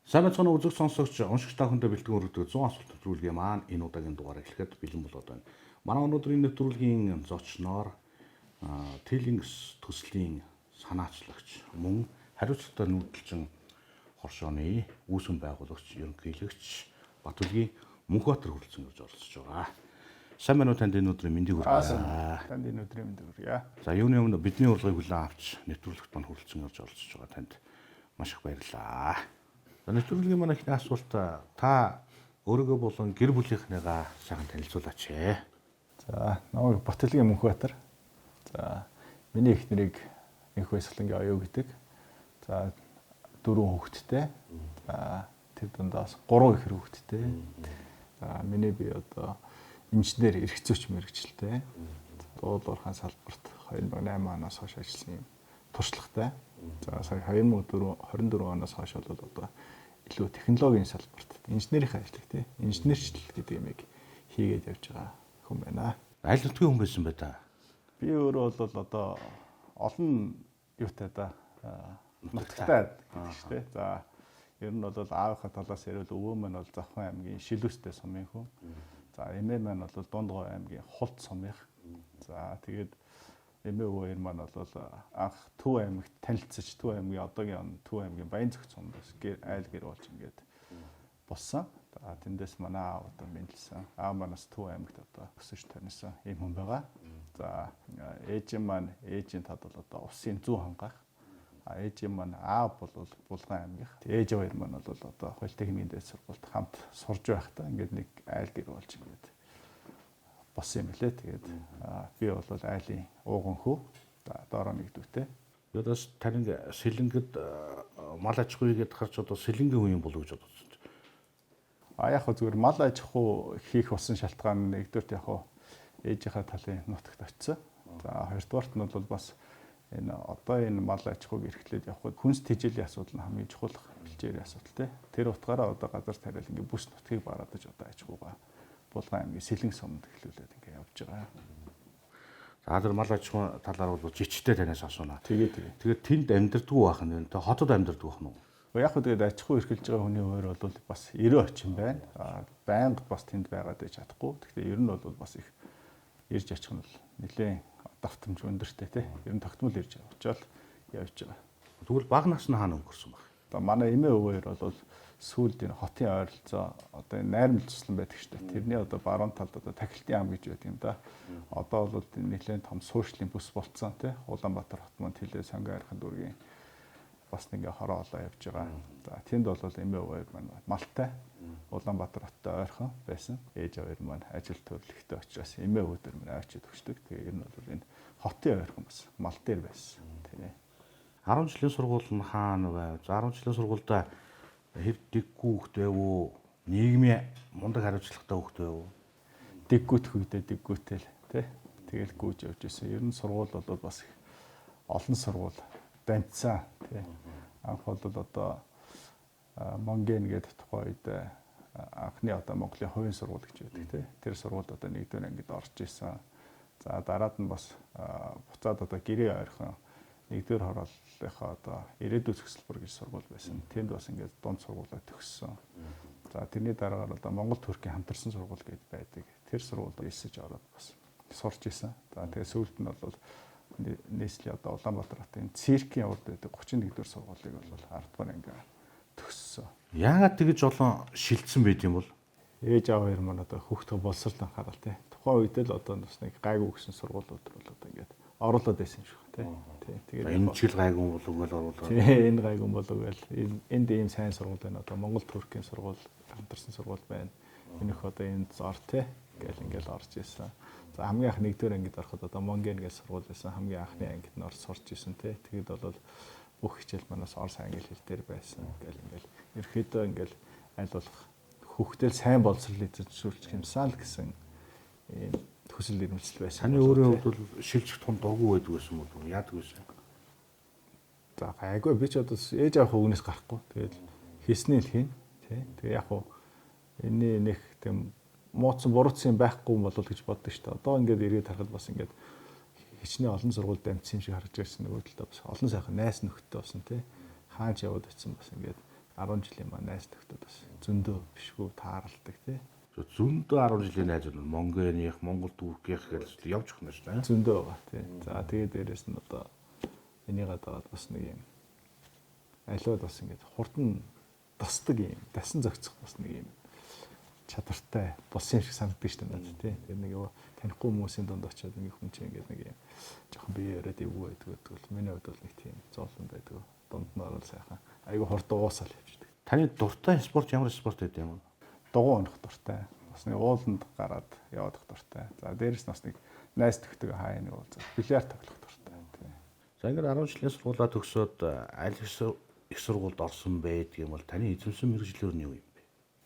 Сайн мэцхан үзэг сонсогч уншигч та бүхэндээ бэлтгэн өргөдөг 100 асуулт нэвтрүүлгийн маань энэ удаагийн дугаарыг эхлэхэд бэлэн болоод байна. Манай өнөөдрийн нэвтрүүлгийн зочноор Тэлингс төслийн санаачлагч мөн хариуцлагатай нүүдэлчин хоршооны үүсгэн байгуулагч ерөнхийлөгч Батүлгийн Мөнхбаатар хүрэлцэн гэж оролцож байгаа. Сайн байна уу танд энэ өдрийн мэндийг хүргэе. Танд энэ өдрийн мэндийг хүргэе. За юуны өмнө бидний урилгыг хүлээн авч нэвтрүүлэгт маань хүрэлцэн гэж оролцож байгаа танд маш их баярлалаа. Нэвтрүүлгийн манай ихний асуулт та өөрийгөө болон гэр бүлийнхнийгаа сайхан танилцуулаач. За намайг Батүлгийн Мөнхбаатар. За миний эхнэрийг Энх Баясгалангийн оюу гэдэг. За 4 хүүхэдтэй. За тэр дундаас 3 ихэр хүүхэдтэй. За миний би одоо инженер эрх зүйч мэргэжилтэй. Дуулуурхайн салбарт 2008 оноос хойш ажилласан юм туршлагатай. За сая 2024 оноос хойш бол одоо илүү технологийн салбарт инженерийн ажлыг тий инженерчлэл гэдэг юмыг хийгээд явж байгаа хүн байна. Аль нутгийн хүн байсан бай та? Би өөрөө бол одоо олон юутай да нутагтай гэдэг шүү дээ. За ер нь бол аавынхаа талаас ярил өвөө маань бол Завхан аймгийн Шилүүстэй сумын хүн. За эмээ маань бол Дундгой аймгийн Хулт сумын. За тэгээд эмээ өвөө маань бол анх Төв аймагт танилцж Төв аймгийн одоогийн Төв аймгийн Баянзөх сумдаас айл гэр болж ингээд болсон. За тэндээс манай аав одоо мэдлсэн. Аав манаас Төв аймагт одоо өсөж таньсан юм хүн байгаа. За ээжийн маань ээжийн тад бол одоо усын зүү хангаах. Ээжийн маань аав бол Булган аймгийнх. Ээж хоёр маань бол одоо политехникийн дээд сургуульд хамт сурж байхдаа ингээд нэг айл гэр болж ингээд болсон юм лээ. Тэгээд би бол айлын ууган хүү. Доороо нэг дүүтэй. Ядаас тань сэлэнгэд мал аж ахуй гэдээ харж одоо сэлэнгийн хүн юм болов гэж бодож байна. Яг хөө зүгээр мал аж ахуй хийх болсон шалтгаан нэгдүгürt яг хөө ээжийнхаа талын нутагт очив. За хоёрдугаарт нь бол бас энэ одоо энэ мал аж ахуйг эрхлээд явхад хүнс тэжээлийн асуудал нь хамгийн чухал бэлчээрийн асуудал тий. Тэр утгаараа одоо газар тариал ингээ бүс нутгийг бараадаж одоо аж ахуйгаа Булган аймгийн Сэлэнг сумд эхлүүлээд ингээ явж байгаа. За тэр мал аж ахуй талаар бол жичтэй танаас асууна. Тэгээд тэнд амьдэрдгүй байх нь тэ хотод амьдэрдгүй байх нь. Яг хөө тэгээд аж ахуй эрхэлж байгаа хүний хувьд бол бас 90 орчим байна. Байнга бас тэнд байгаад байж чадахгүй. Гэхдээ ер нь бол бас их ирж очих нь бол нэлээд давтамж өндөртэй тий. Ер нь тогтмол ирж очиод явж байгаа. Тэгвэл баг насны хаана өнгөрсөн баг? Одоо манай эмээ өвөр бол сүүлд энэ хотын ойролцоо одоо найрамд туслан байдаг шүү дээ. Тэрний одоо баруун талд одоо Тахилтын ам гэж байдаг юм да. Одоо бол нэлээд том суурьшлын бүс болцсон тий. Улаанбаатар хот манд хилээ сонгоо архын дүүргийн бас ингээ хороо олоо явж байгаа. За тэнд бол эмээ өвөр маань Малтай Улаанбаатар хоттой ойрхон байсан. Ээж аваар маань ажил төрлөختөө учраас эмээ өвдөр маань авчид өгчдөг. Тэгээ ер нь бол энэ хотын ойрхон бас мал дээр байсан. Тэгээ 10 жилийн сургууль нь хаана байв? 10 жилийн сургуультай хэв дэггүй хөхт байв уу? Нийгмийн мундаг хариуцлагатай хөхт байв уу? Дэггүйт хүйдэ дэггүйтэл тий. Тэгэл гүйж явж исэн. Ер нь сургууль бол бас олон сургууль данцсан тий. Анх бол одоо Монген гэдэг тухайн үед анхны одоо Монголын хувийн сургууль гэж байдаг тий. Тэр сургуульд одоо нэгдүгээр ангид орж исэн. За дараад нь бас буцаад одоо гэрээ ойрхон нэгдүгээр хорооллынхаа одоо ирээдүйн зөвсөлбөр гэж сургууль байсан. Тэнд бас ингээд дунд сургуулаа төгссөн. За тэрний дараагаар одоо Монгол Туркийн хамтарсан сургууль гэж байдаг. Тэр сургуульд элсэж ороод бас сурч исэн. За тэгээ сүүлд нь бол нийслэлийн одоо Улаанбаатар хотын циркийн урд байдаг 31-р сургуулийг бол 10-р анги төгссөн. Яагаад тэгэж олон шилжсэн байд юм бол? Ээж аав хоёр маань одоо хүүхдээ боловсрол анхаарал тий. Тухайн үед л одоо бас нэг гайгүй гэсэн сургуулиуд бол одоо ингээд оруулаад байсан юм шиг тий. Тэгээд энэ жил гайгүй болов гэж оруулаад. Тий, энэ гайгүй болов гэж энд ийм сайн сургууль байна. Одоо Монгол Туркийн сургууль хамтарсан сургууль байна. Энийх одоо энд зор тий гэл ингээд орж исэн. За хамгийн анх нэгдүгээр ангид ороход одоо Монген гэж сургууль байсан. Хамгийн анхны ангид нь орж сурч исэн тий. Тэгэд бол бүх хичээл манаас орос англи хэл дээр байсан. Гэл ингээд ерөөхдөө ингээд аль болох хүүхдэл сайн боловсрол эзэмшүүлчих юмсан л гэсэн ийм төсөл ирмэлцэл байсан. Таны өөрийн хувьд бол шилжих тун дуугүй байдаг байсан уу? Яадаг байсан? За гайгүй би ч одоо ээж авах үгнээс гарахгүй. Тэгээд хийснээ л хийн тий. Тэгээ яг уу энэ нэг тийм мууцсан буруутсан байхгүй юм болов гэж боддог шүү дээ. Одоо ингээд эргээд харахад бас ингээд хичнээн олон сургууль дамжсан юм шиг харж байсан нөгөө талдаа бас олон сайхан найс нөхдөд болсон тий. Хаач яваад очсон бас ингээд 10 жилийн маань найз нөхдөд бас зөндөө бишгүй тааралдаг тий. Зөндөө 10 жилийн найз нь Монголынх, Монгол Туркийнх гэж явж өгнө шүү дээ. Зөндөө байгаа тий. За тэгээд дээрэс нь одоо энийгээ дагаад бас нэг юм аливаа бас ингэж хурдан тосдог юм, дасан зохицох бас нэг юм чадвартай болсон юм шиг санагддаг шүү дээ надад тий. Тэр нэг юу танихгүй хүмүүсийн дунд очиод нэг хүн чинь ингэж нэг юм жоохон бие яриад эвгүй байдаг бол миний хувьд бол нэг тийм зоолон байдаг. Дунд нь орол сайхан. Айгу хурд уусаал явчихдаг. Таны дуртай спорт ямар спорт гэдэг юм бэ? Дугуй унах дуртай. Бас нэг ууланд гараад явах дуртай. За дээрэс нь бас нэг найз төгтөг хаа нэг уулзаа. Бильярд тоглох дуртай. Тий. За ингээд 10 жилийн сургуулаа төгсөөд аль их сургуульд орсон байдаг юм бол таны эзэмсэн мэргэжлэр нь юу юм бэ?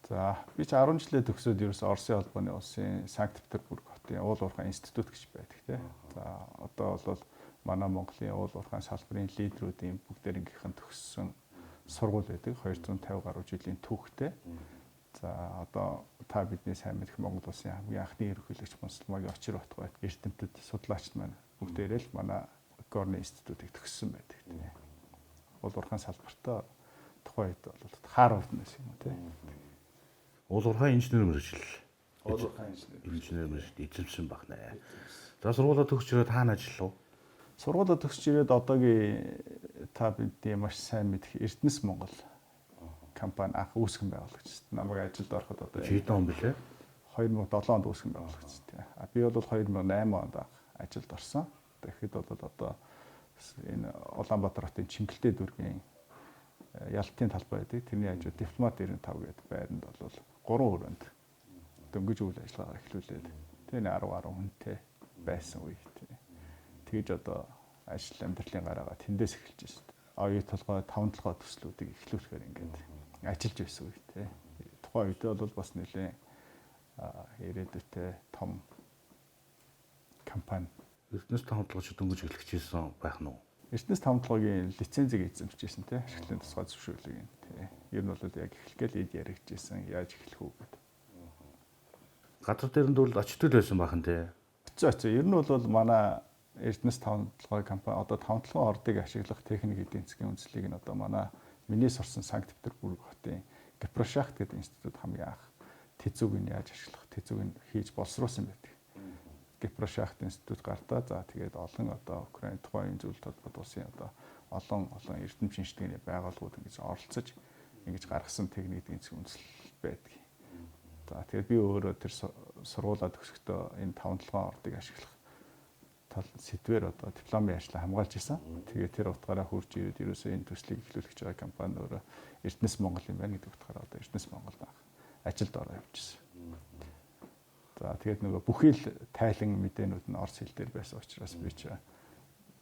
За би ч 10 жилээ төгсөөд ерөөсөө Оросын холбооны улсын Санкт Петербург хотын уул уурхай институт гэж байдаг тий. За одоо бол манай Монголын уул уурхай салбарын лидерүүдийн бүгдээрийнхэн төгссөн сургууль байдаг 250 гаруй жилийн түүхтэй. За одоо та бидний сайн мэдэх Монгол улсын хамгийн анхны ерөнхийлөгч Мунсалмагийн Очир Батбаяд эрдэмтэд судлаач маань бүгдээрээ л манай Горны институтыг төгссөн байдаг тий. Уул уурхай салбартаа тухайн үед бол Харвард нэс юм тий. Уул уурхай инженер мэргэжил. Уул уурхай Инженер мэргэжил эзэмсэн багнаа. За сургуулаа төгсчөрөөд хаана ажиллав? Сургуулаа төгсч ирээд одоогийн та бидний маш сайн мэдэх Эрдэнэс Монгол компани анх үүсгэн байгуулагч. Намайг ажилд ороход одоо Хэдэн он бэлээ? 2007 онд үүсгэн байгуулагч тийм. Би бол 2008 онд анх ажилд орсон. Тэгэхэд бол одоо энэ Улаанбаатар хотын Чингэлтэй дүүргийн ялтын талбай байдаг. Тэрний хажууд дипломат 95 гэдэг байранд бол 3 өрөөнд дөнгөж үйл ажиллагаа эхлүүлээд тэр 10 хүнтэй байсан үе тийм. Тэгж одоо ажил амьдралын гараагаа тэндээс эхэлж байна шүү дээ. Оюу толгой 5 толгой төслүүдийг эхлүүлэхээр ингээд ажиллаж байсан үе тий. Тухайн үед бол бас нэлээд ирээдүйтэй том компани. Эрдэнэс тавталгаач дөнгөж эхлэжсэн байх нь уу? Эрдэнэс тавталгаагийн лицензийг эзэмшижсэн тий. Ашиглалтын тусгай зөвшөөрлөгийг тий. Ер нь бол яг эхлэхэд эд яригдчихсэн. Яаж эхлэх үү гэдэг. Газар дээр нь бол очтол байсан бахан тий. Очоо. Ер нь бол манай Эрдэнэс тавталгай компани одоо тавталгын ордыг ашиглах техник эдийн засгийн үндэслэлийг нь одоо манай миний сурсан Санкт Петербург хотын Гепрошахт гэдэг институт хамгийн анх тэзүүг нь яаж ашиглах, тэзүүг нь хийж боловсруулсан байдаг. Гепрошахт институт гартаа за тэгээд олон одоо Украин тухайн зөвлөлт холбоот улсын одоо олон эрдэм шинжилгээний байгууллагууд ингэж оролцож ингэж гаргасан техник эдийн засгийн үндэслэл байдаг. За тэгээд би өөрөө тэр сургуулаа төгсөхдөө энэ тавталгын ордыг ашиглах тал сэдвэр одоо дипломын ажлаа хамгаалж исэн. Тэгээд тэр утгаараа хурж ирээд ерөөсөө энэ төслийг эхлүүлэх гэж байгаа компани өөрөө Эрдэнэс Монгол юм байна гэдэг утгаараа одоо Эрдэнэс Монголд ажилд ороо явчихсан. За тэгээд нөгөө бүхий л тайлан мэдээнүүд нь орос хэл дээр байсан учраас би ч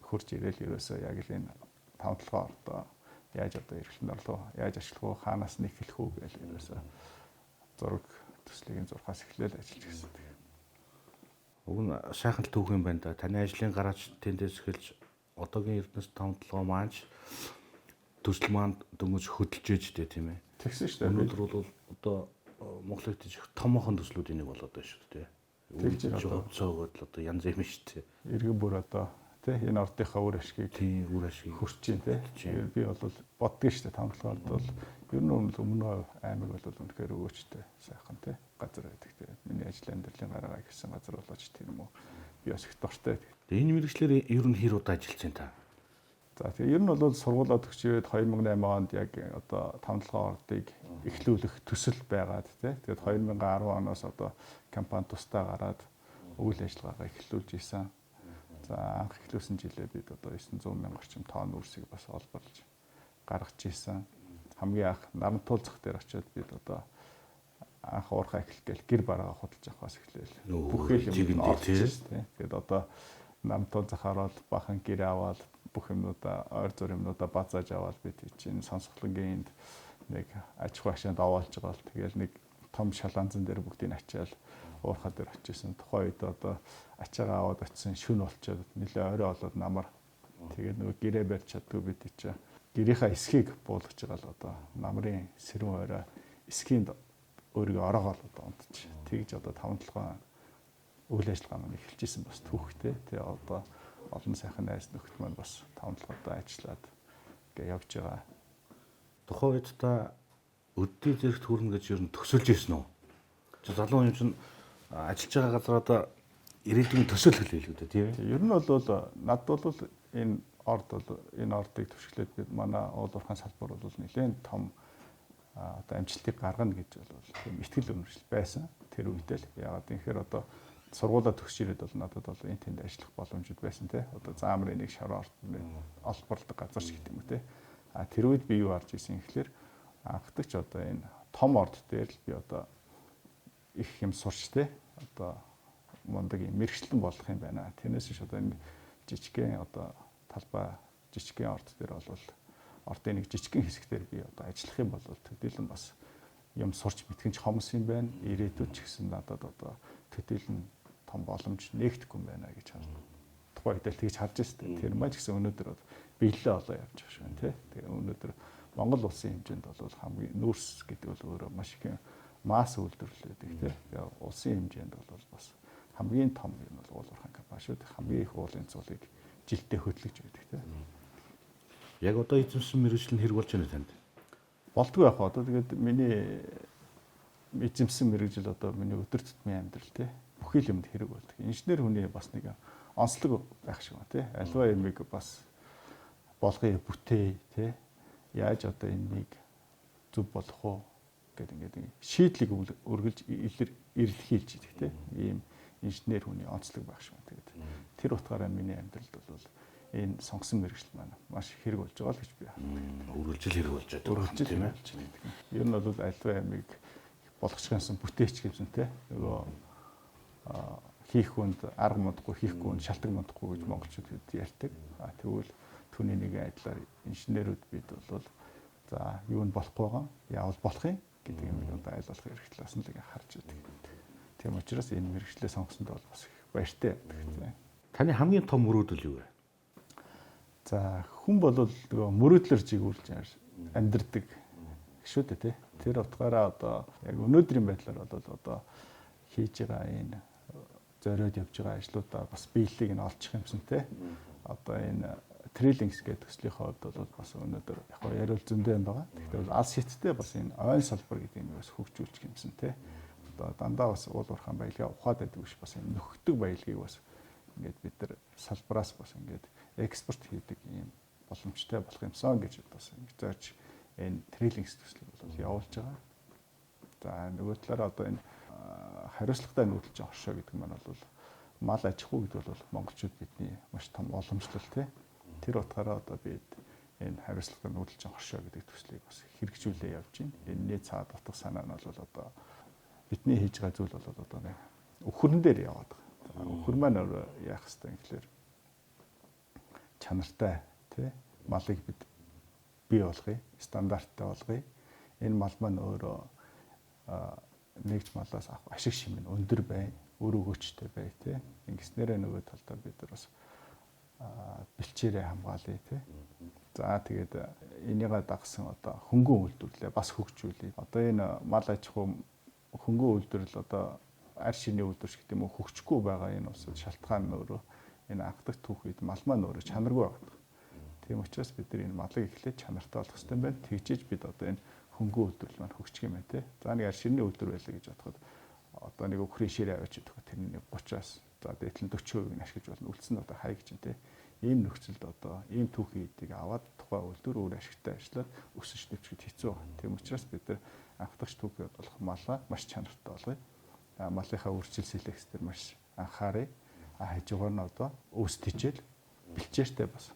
хурж ирээл ерөөсөө яг л энэ тавталгаа ордоо яаж одоо эрхлэн орлоо яаж ашиглах вэ хаанаас нь эхлэх үү гэж ерөөсөө зураг төслийг зурхаас эхлээл ажиллаж гисэн. Уг нь сайхан л түүх юм байна да. Таны ажлын гараач тэндээс эхэлж одоогийн Эрдэнэс тавталгаа маань төсөл маань дөнгөж хөдөлж ээж дээ тийм ээ. Тэгсэн шүү дээ. Өнөөдөр бол одоо Монголын их томоохон төслүүдийн нэг болоод байна шүү дээ. Тэгж хөвцөөгөөд л одоо янз юм шүү дээ. Иргэн бүр одоо тий энэ ордынхаа үр ашгийг хөрч чинь тий. Би бол боддгийн шүү дээ тавталгаард бол ер нь өмнө аймаг бол үнэхээр өвчтэй сайхан тий газар байдаг тий. Миний ажил амьдралын гараагаа гэсэн газар болооч тийм үү. Би бас их дуртай. Тэгээ энэ мэргэжлэр ер нь хэр удаа ажиллаж байна та? За тэгээ ер нь бол сургуулаа төгсөөд 2008 онд яг одоо тавталгын ордыг эхлүүлэх төсөл байгаад тий. Тэгээд 2010 оноос одоо компани тусдаа гараад үйл ажиллагаагаа эхлүүлж исэн. За анх эхлүүлсэн жилээ бид одоо 900 мянга орчим тонн үрсийг бас олборлож гаргаж исэн. Хамгийн анх Нарантуул зах дээр очиод бид одоо анх уурхай эхлэх гээл гэр бараагаа худалж авахаас эхлээл. Бүхэл юм олчихсон тий. Тэгээд одоо Нарантуул зах ороод бахан гэр аваад бүх юмнуудаа ойр зур юмнуудаа базааж аваад бид чинь сонсголонгийн нэг аж ахуй хашаанд овоолж байгаа л тэгэл нэг том шаланзан дээр бүгдийг ачаал уурхай дээр очижсэн. Тухайн үед одоо ачаагаа аваад очисон шүн болчоод нэлээ орой болоод намар тэгээд нөгөө гэрээ барьж чаддгүй бид чинь гэрийнхаа эсхийг буулгаж байгаа л одоо намрын сэрүүн орой эсхийн өөрийгөө ороогоо л одоо унтчих. Тэгж одоо тавталгаа үйл ажиллагаа маань эхэлжсэн бас түүхтэй. Тэгээ одоо олон сайхан найз нөхд маань бас тавталгаадаа ажиллаад ингээ явж байгаа. Тухайн үед та өдний зэрэгт хүрнэ гэж ер нь төсөлж ирсэн үү? Чи залуу юм чинь ажиллаж байгаа газараа ирээдүйн төсөл хэлээ л үү тийм ээ? Ер нь бол над бол энэ ордыг түшиглээд бид манай уул уурхайн салбар бол нэлээд том одоо амжилтыг гаргана гэж бол тийм ихтгэл өнөмшил байсан тэр үедээ л. Яагаад гэхээр одоо сургуулаа төгсөж ирээд бол надад бол энэ тэнд ажиллах боломжууд байсан те. Одоо заамрын нэг шар ордны олборлог газар шиг гэдэг юм те. Тэр үед би юу харж ирсэн гэхээр анхдагч одоо энэ том орд дээр л би одоо их юм сурч те. Одоо мундаг юм мэрэгчлэн болох юм байна. Тэрнээс ш одоо энэ жижигхэн одоо талбай жижигхэн орд дээр бол ордын нэг жижигхэн хэсгээр би одоо ажиллах юм бол төдийлөн бас юм сурч мэдгэнч хомс юм байна. Ирээдүйд ч гэсэн надад одоо төдийлөн том боломж нэгдэхгүй юм байна гэж харна. Тухайн үед л тэгж харж байсан. Тэр маань ч гэсэн өнөөдөр биелэлээ олоо явж байгаа шүү тий. Тэгээ өнөөдөр Монгол улсын хэмжээнд бол хамгийн нүүрс гэдэг бол өөрөө маш их масс үйлдвэрлэдэг тий. Тэгээ улсын хэмжээнд бол бас хамгийн том юм бол уул уурхайн компани шүү. Хамгийн их уулын цулыг жилдээ хөдлөж байдаг тий. Яг одоо эзэмсэн мэргэжил нь хэрэг болж байна танд? Болдгоо яг одоо тэгээд миний эзэмсэн мэргэжил одоо миний өдөр тутмын амьдрал тий. Бүхий л юмд хэрэг болдог. Инженер хүний бас нэг онцлог байх шиг байна тий. Альва ямиг бас болгоё бүтээ тий. Яаж одоо энийг зөв болгох уу гэдэг ингээд шийдлийг өргөлж илэрхийлж идэг тий. Ийм инженер хүний онцлог байх шиг байна. Тэгээд тэр утгаараа миний амьдралд бол энэ сонгосон мэргэжил маань маш хэрэг болж байгаа л гэж би хардаг. Үргэлжил хэрэг болж байгаа. Үргэлжил тийм ээ. Ер нь бол альва ямиг болгочгоонсон бүтээч гэсэн тий. Нөгөө хийх хүнд арга модгүй хийхгүй хүнд шалтгаан модгүй гэж монголчууд ярьдаг. Тэгвэл түүний нэгэн айдлаар инженерүүд бид бол за юу нь болохгүй байгаа яавал болох юм гэдэг юм одоо айл болох эрх талаас нь л харж байдаг. Тийм учраас энэ мэргэжлээ сонгосонд бол бас их баяртай байдаг. Таны хамгийн том мөрөөдөл юу вэ? За хүн бол нөгөө мөрөөдлөөр жигүүрлж амьдрдаг шүү дээ тий. Тэр утгаараа одоо яг өнөөдрийн байдлаар бол одоо хийж байгаа энэ зориод явж байгаа ажлуудаа бас биелэлийг нь олчих юмсан тий. Одоо энэ трилингс гэдэг төслийнхөө хувьд бол бас өнөөдөр яг яриул зөндөө юм байгаа. Гэхдээ бол алс шиттэй бас энэ ойн салбар гэдэг юм бас хөгжүүлчих юмсан тий. Одоо дандаа бас уул уурхайн баялгаа ухаад байдаг биш бас энэ нөхдөг баялгийг бас ингээд бид нар салбараас бас ингээд экспорт хийдэг юм боломжтой болох юмсан гэж бас ингэж зорж энэ трилингс төслийг бол явуулж байгаа. За нөгөө талаараа одоо энэ хариуцлагатай нүүдэлж оршоо гэдэг маань бол мал аж ахуй гэдэг бол монголчууд бидний маш том уламжлал тий. Тэр утгаараа одоо бид энэ хариуцлагатай нүүдэлж оршоо гэдэг төслийг бас хэрэгжүүлээ явж байна. Энэний цаад утга санаа нь бол одоо бидний хийж байгаа зүйл бол одоо нэг өхөрн дээр яваад байгаа. Өхөр маань яах хэвээр гэхэлэр чанартай тий малыг бид бий болгоё, стандарттай болгоё. Энэ мал маань өөрөө нэгж малаас авах ашиг шимэн өндөр бай, өр өгөөчтэй бай тий. Ингэснээрээ нөгөө талдаа бид нар бас бэлчээрээ хамгаалъя тий. За тэгээд энийгээ дагсан одоо хөнгөн үйлдвэрлэлээ бас хөгжүүлээ. Одоо энэ мал аж ахуй хөнгөн үйлдвэрлэл одоо арь ширний үйлдвэрч гэдэг юм уу хөгжихгүй байгаа энэ улсад шалтгаан нь өөрөө энэ анхдагч түүхийд мал маань өөрөө чанаргүй байгаа. Тийм учраас бид нар энэ малыг эхлээд чанартай болгох хэрэгтэй байна. Тэгжээж бид одоо энэ хөнгөн үйлдвэрлэл маань хөгжих юм байна те. За нэг арь ширний үйлдвэр байлаа гэж бодоход одоо нэг өхрийн ширээ аваач гэдэг тэрний нэг 30-аас за дээдлэн 40% нь ашиглаж болно. Үлдсэн нь одоо хай гэж юм те. Ийм нөхцөлд одоо ийм түүхий эдийг аваад тухайн үйлдвэр өөр ашигтай ажиллаад өсөж дэвшгэд хэцүү байна. Тийм учраас бид нар анхдагч түүхий болох малаа маш чанартай болгоё. Малынхаа үржил селекц дээр маш анхаарай. Хажуугаар нь одоо өөс тижэл бэлчээртэй бас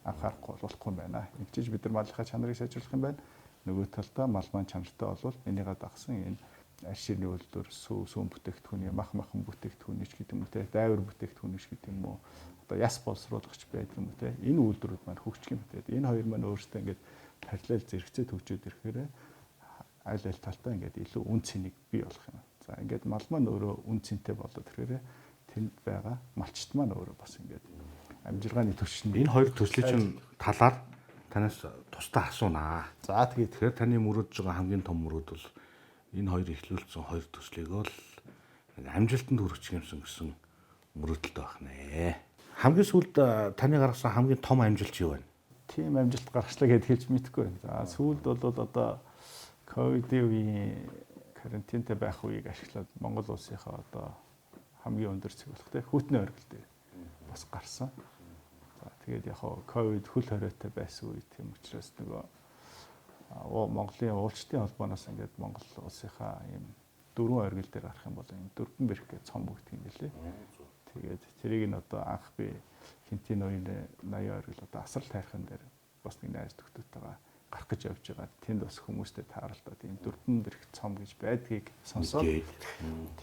анхаарахгүй болохгүй юм байна. Ингэжж бид нар малынхаа чанарыг сайжруулах юм байна. Нөгөө талдаа мал маань чанартай болвол энийгээ дагсан энэ арь ширний үйлдвэр сүүн бүтээгдэхүүний махан бүтээгдэхүүний ч гэдэг юм уу те дайвар бүтээгдэхүүний ч гэдэг юм уу одоо яс боловсруулагч байдаг юм уу те энэ үйлдвэрүүд маань хөгжих юм те энэ хоёр маань өөрсдөө ингээд параллел зэрэгцээ төгжөөд ирэхээр аль аль талтаа ингээд илүү үн цэнийг бий болох юм. За ингээд мал маань өөрөө үн цэнтэй болоод ирэхээр тэнд байгаа малчт маань өөрөө бас ингээд амжиргааны түвшин энэ хоёр төслийн чинь талаар танаас тусдаа асуунаа. За тэгэхээр таны мөрөөдж байгаа хамгийн том мөрөөдөл энэ хоёр эхлүүлсэн хоёр төслийг л амжилтанд хүргэх юмсан гэсэн мөрөөдөлтэй байх нэ. Хамгийн сүүлд таны гаргасан хамгийн том амжилт юу вэ? тийм амжилт гаргачлаа гэдгийг хэлж мэдэхгүй байна. За сүүлд бол одоо ковидын үеийн карантинтай байх үеийг ашиглаад Монгол улсынхаа одоо хамгийн өндөр цэг болох тийм хүйтний оргил дээр бас гарсан. За тэгээд яг ковид хөл хориотой байсан үе тийм учраас нөгөө Монголын уулчтын холбооноос ингээд Монгол улсынхаа ийм дөрвөн оргил дээр гарах юм бол ийм дөрвөн бэрх гэж цом бүгд юм лээ. Тэгээд тэрийг нь одоо анх би Хинтийн ноён 80 оргил одоо асрал тайрхан дээр бас нэг найз төгтөйтэйгээ гарах гэж явж байгаа. Тэнд бас хүмүүстэй тааралдаад ийм дөрвөн бэрх цом гэж байдгийг сонсоод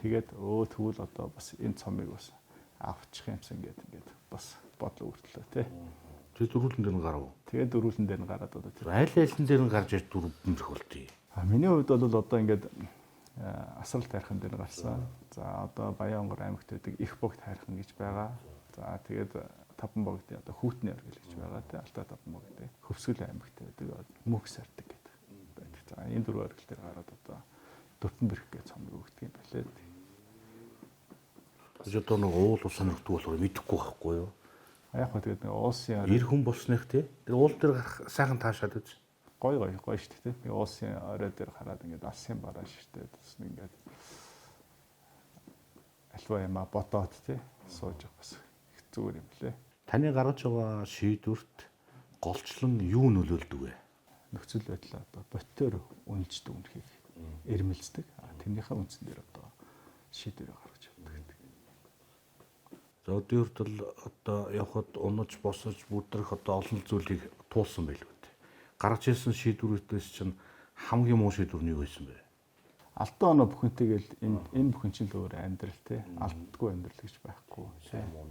тэгээд тэгвэл одоо бас энэ цомыг бас авчих юмсан ингээд бас бодлоо өртлөө тий. Тэгээд дөрвөлн дээр нь гарав. Тэгээд дөрвөлн дээр нь гараад одоо тэр айл айлын дээр нь гарч иж дөрвөн бэрх болтыг. Миний хувьд бол одоо ингээд асрал тайрхан дээр гарсан. За одоо Баянгор аймагт байдаг их богд тайрхан гэж байгаа. За тэгээд таван богдын одоо хүүтний оргил гэж байгаа тий. Алтай таван богд. Хөвсгөл аймагт байдаг мөхс артаг гэдэг байдаг. За энэ дөрвөн оргил дээр гараад одоо дөрвөн бэрх гэж цомыг өгдөг юм байна лээ. Тэгээд одоо нэг уул ус сонирхдаг болохоор мэдэхгүй байхгүй юу? Яг хөө тэгээд нэг уусын эр хүн болсных тий. Тэр уул дээр гарах сайхан таашаад үз. Гой шүү дээ тий. Би уусын орой дээр хараад ингээд алсын бараа ширтээ бас ингээд альва яма ботоод тий сууж бас их зүгээр юм лээ. Таны гаргаж байгаа шийдвэрт голчлон юу нөлөөлдөг вэ? Нөхцөл байдал одоо ботоор үнэлждэг үнхийг эрмэлздэг. Тэрнийхээ үндсэн дээр одоо шийдвэр гаргаж явдаг гэдэг. За өдөрт л одоо явхад унаж босож бүдрэх одоо олон зүйлийг туулсан байлгүй дээ. Гаргаж ирсэн шийдвэрүүдээс чинь хамгийн муу шийдвэр нь юу байсан бэ? Алтан оноо бүхэнтэйгэл энэ бүхэн чинь л өөр амьдрал те алддаггүй амьдрал гэж байхгүй.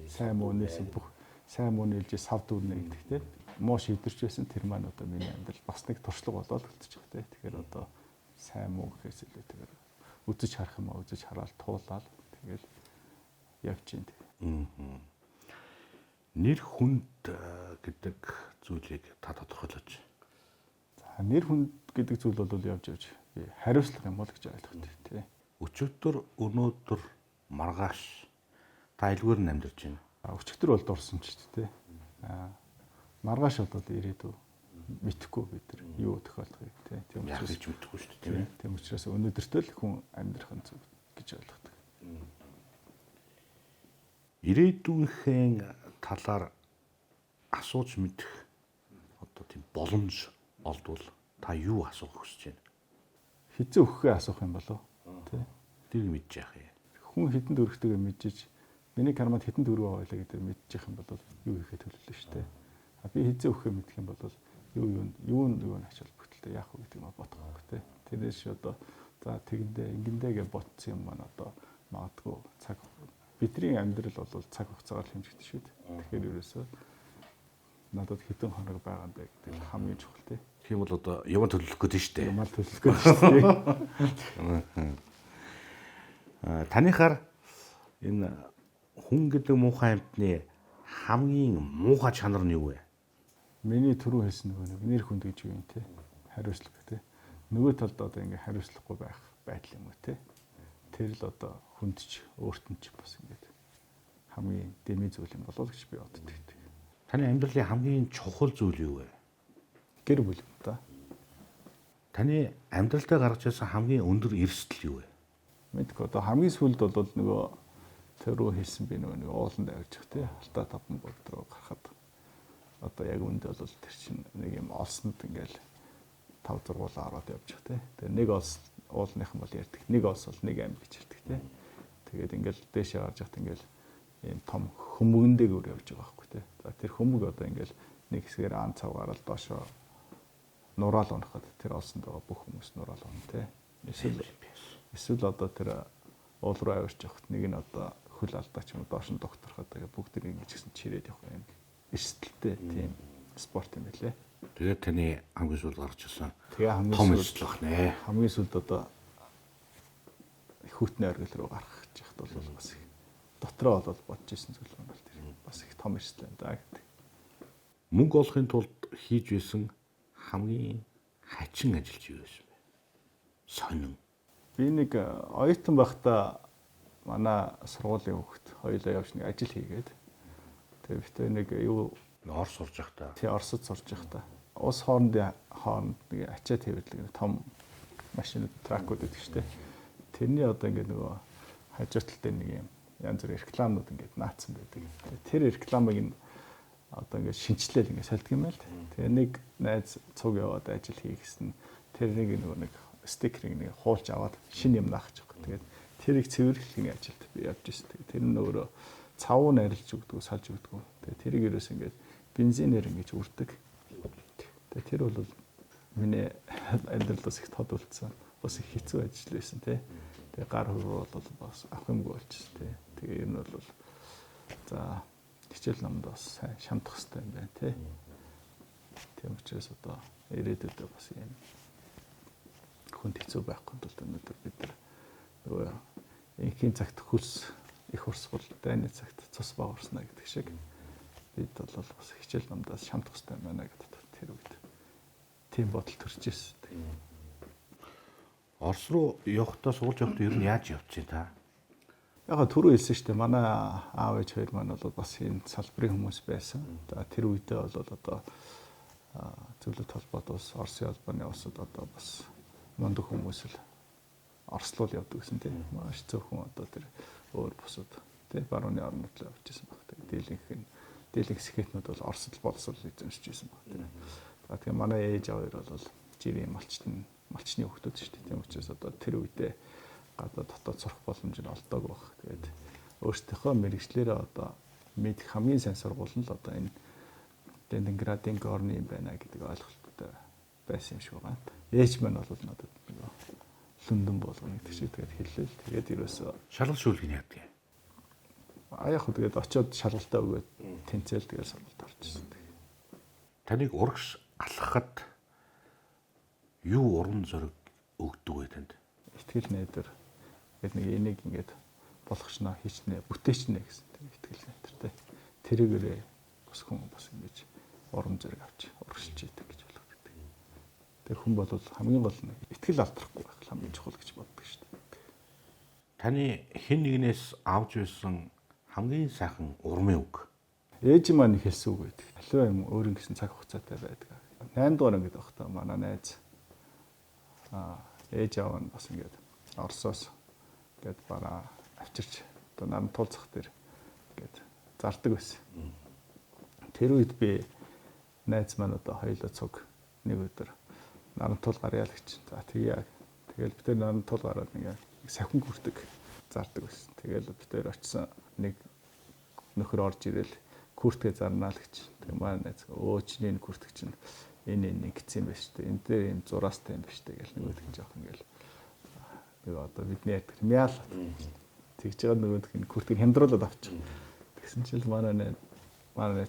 Сайн муунээс бүх сайн муу нэлж сав дүүрнэ гэдэг те. Муу шийдвэрч байсан тэр маань одоо миний амьдрал бас нэг туршлага болоод үлдчих те. Тэгэхээр одоо сайн муу гэхээс илүү тэгэхээр үзэж харах юм аа үзэж хараад туулаад тэгэл явж гин. Нэр хүнд гэдэг зүйлийг та тодорхойлооч. За нэр хүнд гэдэг зүйл бол явж би хариуцлах юм бол гэж ойлгохтой тий. Өчигдөр өнөөдөр маргааш та айлгүйр нь амьдарч байна. Өчигдөр бол дурсан ч тий. Маргааш бол ирээдүй мэдхгүй бид нар юу тохиолдохыг тий. Тийм учраас мэдхгүй шүү дээ. Тийм учраас өнөөдөртөө л хүн амьдрах нь зөв гэж ойлгохтой. Ирээдүйнхэн талаар асууж мэдэх одоо тийм боломж олдвол та юу асуух хүсэж байна? Хизээ өгөхөө асуух юм болов тий. Тэрийг мэдж яах юм. Хүн хитэн дөрөвтэйгээ мэджиж миний кармад хитэн дөрвөө ойлоо гэдэг мэдчих юм бол юу хийхэд төлөвлөө шүү дээ. Би хизээ өгөхөө мэдэх юм бол юу нь ач холбогдолтой яах вэ гэдэг нь бодох байхгүй тий. Тэрнээс одоо за тэгэндээ ингэндээ гэж ботсон юм маань одоо магадгүй цаг бидний амьдрал бол цаг хугацаагаар хэмжигдэж шүү дээ. Тэгэхээр ерөөсөө надад хэдэн хоног байгаа юм бэ гэдэг хамгийн чухал тий. Тийм бол одоо юм төлөвлөх гэдэг нь шүү дээ. Юм төлөвлөх гэдэг шүү дээ. Танихаар энэ хүн гэдэг муухай амьтны хамгийн муухай чанар нь юу вэ? Миний түрүү хэлсэн нөгөө нэр хүнд гэж юу юм те. Хариуцлага те. Нөгөө талд одоо ингээ хариуцлагагүй байх байдал юм уу те. Тэр л одоо хүндч өөртөө ч бас ингээд хамгийн дэмий зүйл юм болов гэж би боддог. Таны амьдралын хамгийн чухал зүйл юу вэ? Гэр бүл юм да. Таны амьдралдаа гаргаж ирсэн хамгийн өндөр эрсдэл юу вэ? Мэдгүй одоо хамгийн сүүлд бол нөгөө тэрөө хэлсэн би нөгөө ууланд авч явах тий. Алтаа таван бод руу гарахад одоо яг үнд бол тэр чинь нэг юм олсонд ингээл 5 зургуулаа ороод явчих тий. Тэгээ нэг олс уулныхан бол ярьдаг. Нэг олс бол нэг амь гэж ярьдаг тий. Тэгээд ингээл дээшээ гарч явахт ингээл ийм том хөмгөндөө өөр явж байгаа байхгүй тий. За тэр хөмөг одоо ингээл нэг хэсгээр ан цав гараад доошоо нураал унахад тэр олсонд байгаа бүх хүмүүс нураал унах тий. Эсвэл одоо тэр уул руу авирч явахт нэг нь одоо хөл алдаач юм доош нь докторхоо тэгээ бүгд ингэж гисэн чирээд явах юм. Эрсдэлтэй тийм спорт юм байлээ. Тэгээд таны хамгийн сүүл гарч ирсэн. Тэгээ хамгийн сүүл бах нэ. Хамгийн сүүлд одоо хүүтний оргил руу гарах гэж яхад бол бас их дотроо бол бодож исэн зүйл юм бол тэр бас их том эрсдэл байна да гэдэг. Мөнгө олохын тулд хийж байсан хамгийн хачин ажил чи юу байсан бэ? Сонин. Би нэг оюутан байхдаа манай сургуулийн хүүхэд хоёулаа явж нэг ажил хийгээд тэгээ битээ нэг юу Орос сурж явахдаа. тий Оросд сурж байхдаа улс хооронд нэг ачаа твэрлэг том машин тракууд гэдэг чинь тэрний одоо ингээд нөгөө хажуу талд нэг юм янз бүр рекламууд ингээд наацсан байдаг. Тэр рекламыг нь одоо ингээд шинчлэл ингээд сольдог юм байл. Тэгээ нэг найз цуг яваад ажил хийх гэсэн тэрнийг нөгөө нэг стикерийг нэг хуулж аваад шинэ юм наахж байгаа. Тэгээд тэрийг цэвэрлэхийн ажилд би явж ирсэн. Тэр нь өөрөө цавуу найрлж өгдөг, салж өгдөг. Тэгээ тэрийг ерөөс ингээд бензинээр ингэж үрдэг. Тэгээ тэр бол миний амьдралаас их тод үлдсэн. Бас их хэцүү ажил байсан тий. Тэгээ гар хөрөө бол бас авах юмгүй болчихсон тий. Тэгээ ер нь бол за хичээл намд бас сайн шамдах хэрэгтэй юм байна тий. Тийм учраас одоо ирээдүйдээ бас юм хүнд хэцүү байхгүй тул өнөөдөр бид нөгөө инхийн цагт хөлс их урсгал дайны цагт цус багарснаа гэдэг шиг бид бол бас хичээл намдаас шамдах хэрэгтэй байна гэдэг тэр үед тийм бодол төрж ирсэн. Орос руу явахдаа суулж явахдаа ер нь яаж явчихъя та? Яг түрүү хэлсэн шүү дээ. Манай аав ээж хоёр маань бол бас энэ салбарын хүмүүс байсан. За тэр үедээ бол одоо зөвлөлт холбоод бас Оросын албаны улсад одоо бас мундаг хүмүүс л орслуул явдаг гэсэн тийм. Маш зөвхөн одоо тэр өөр бусад тийм барууны орнууд л явж ирсэн баг. Дийлэнх сэхэтнүүд бол Оросд боловсрол эзэмшиж ирсэн баг тийм. За тэгээ манай ээж хоёр бол жирийн малчны хүүхдүүд шүү дээ. Тийм учраас одоо тэр үедээ гадаа дотоод сурах боломж нь олдоог баг. Тэгээд өөрсдийнхөө мэрэгчлэрээ одоо мэдэх хамгийн сайн сургууль нь л одоо энэ Ленинградын Горны юм байна гэдэг ойлголттой байсан юм шиг байна. Ээж маань бол надад нөгөө Лондон болгоно гэдэг шиг тэгээд хэллээ. Тэгээд ерөөсөө Шалгалт шүүлгийг яадаг юм. Яг хөө тэгээд очиод шалгалтаа өгөөд тэнцэл тэгээд сургалт орж ирсэн. Таныг урагш алхахад юу уран зориг өгдөг вэ танд? Итгэл найдар гэдэг нэг энийг ингээд болгочноо хийчнэ бүтээчнэ гэсэн тийм итгэл найдар тий. Тэрэгээрээ бас хүн бас ингэж уран зориг авч урагшилж идэг гэж болгодог. Тэр хүн бол хамгийн гол нь итгэл алдрахгүй байх хамгийн чухал гэж боддог шүү дээ. Таны хэн нэгнээс авч байсан хамгийн сайхан урмын үг. Ээж маань хэлсэн үг байдаг. Аливаа юм өөрийн гэсэн цаг хугацаатай байдаг. 8 дугаар ангид байхдаа манай найз ээж аав нь бас ингээд Оросоос ингээд бараа авчирч одоо нам тулцах дээр ингээд зардаг байсан. Тэр үед би найз маань одоо хоёулаа цуг нэг өдөр нарантуул гарьяа л гэж. За тэгээ тэгэл бид тэр нарантуул гараад ингээд сахин хүрдэг зардаг байсан. Тэгэл бид тэр очисон нэг нөхөр орж ирэл күртгээ зарнаа л гэж. Тэгээ маань найз өөчний күртг чинь энэ гисэн юм байна шүү дээ. Энд дээр юм зураастай юм байна шүү дээ гэл нөгөөд нь жоох ингээл нэг одоо бидний ярьдаг мял тэгж байгаа нөгөөд нь күртгийг хямдруулаад авчих. Тэгсэн чил манай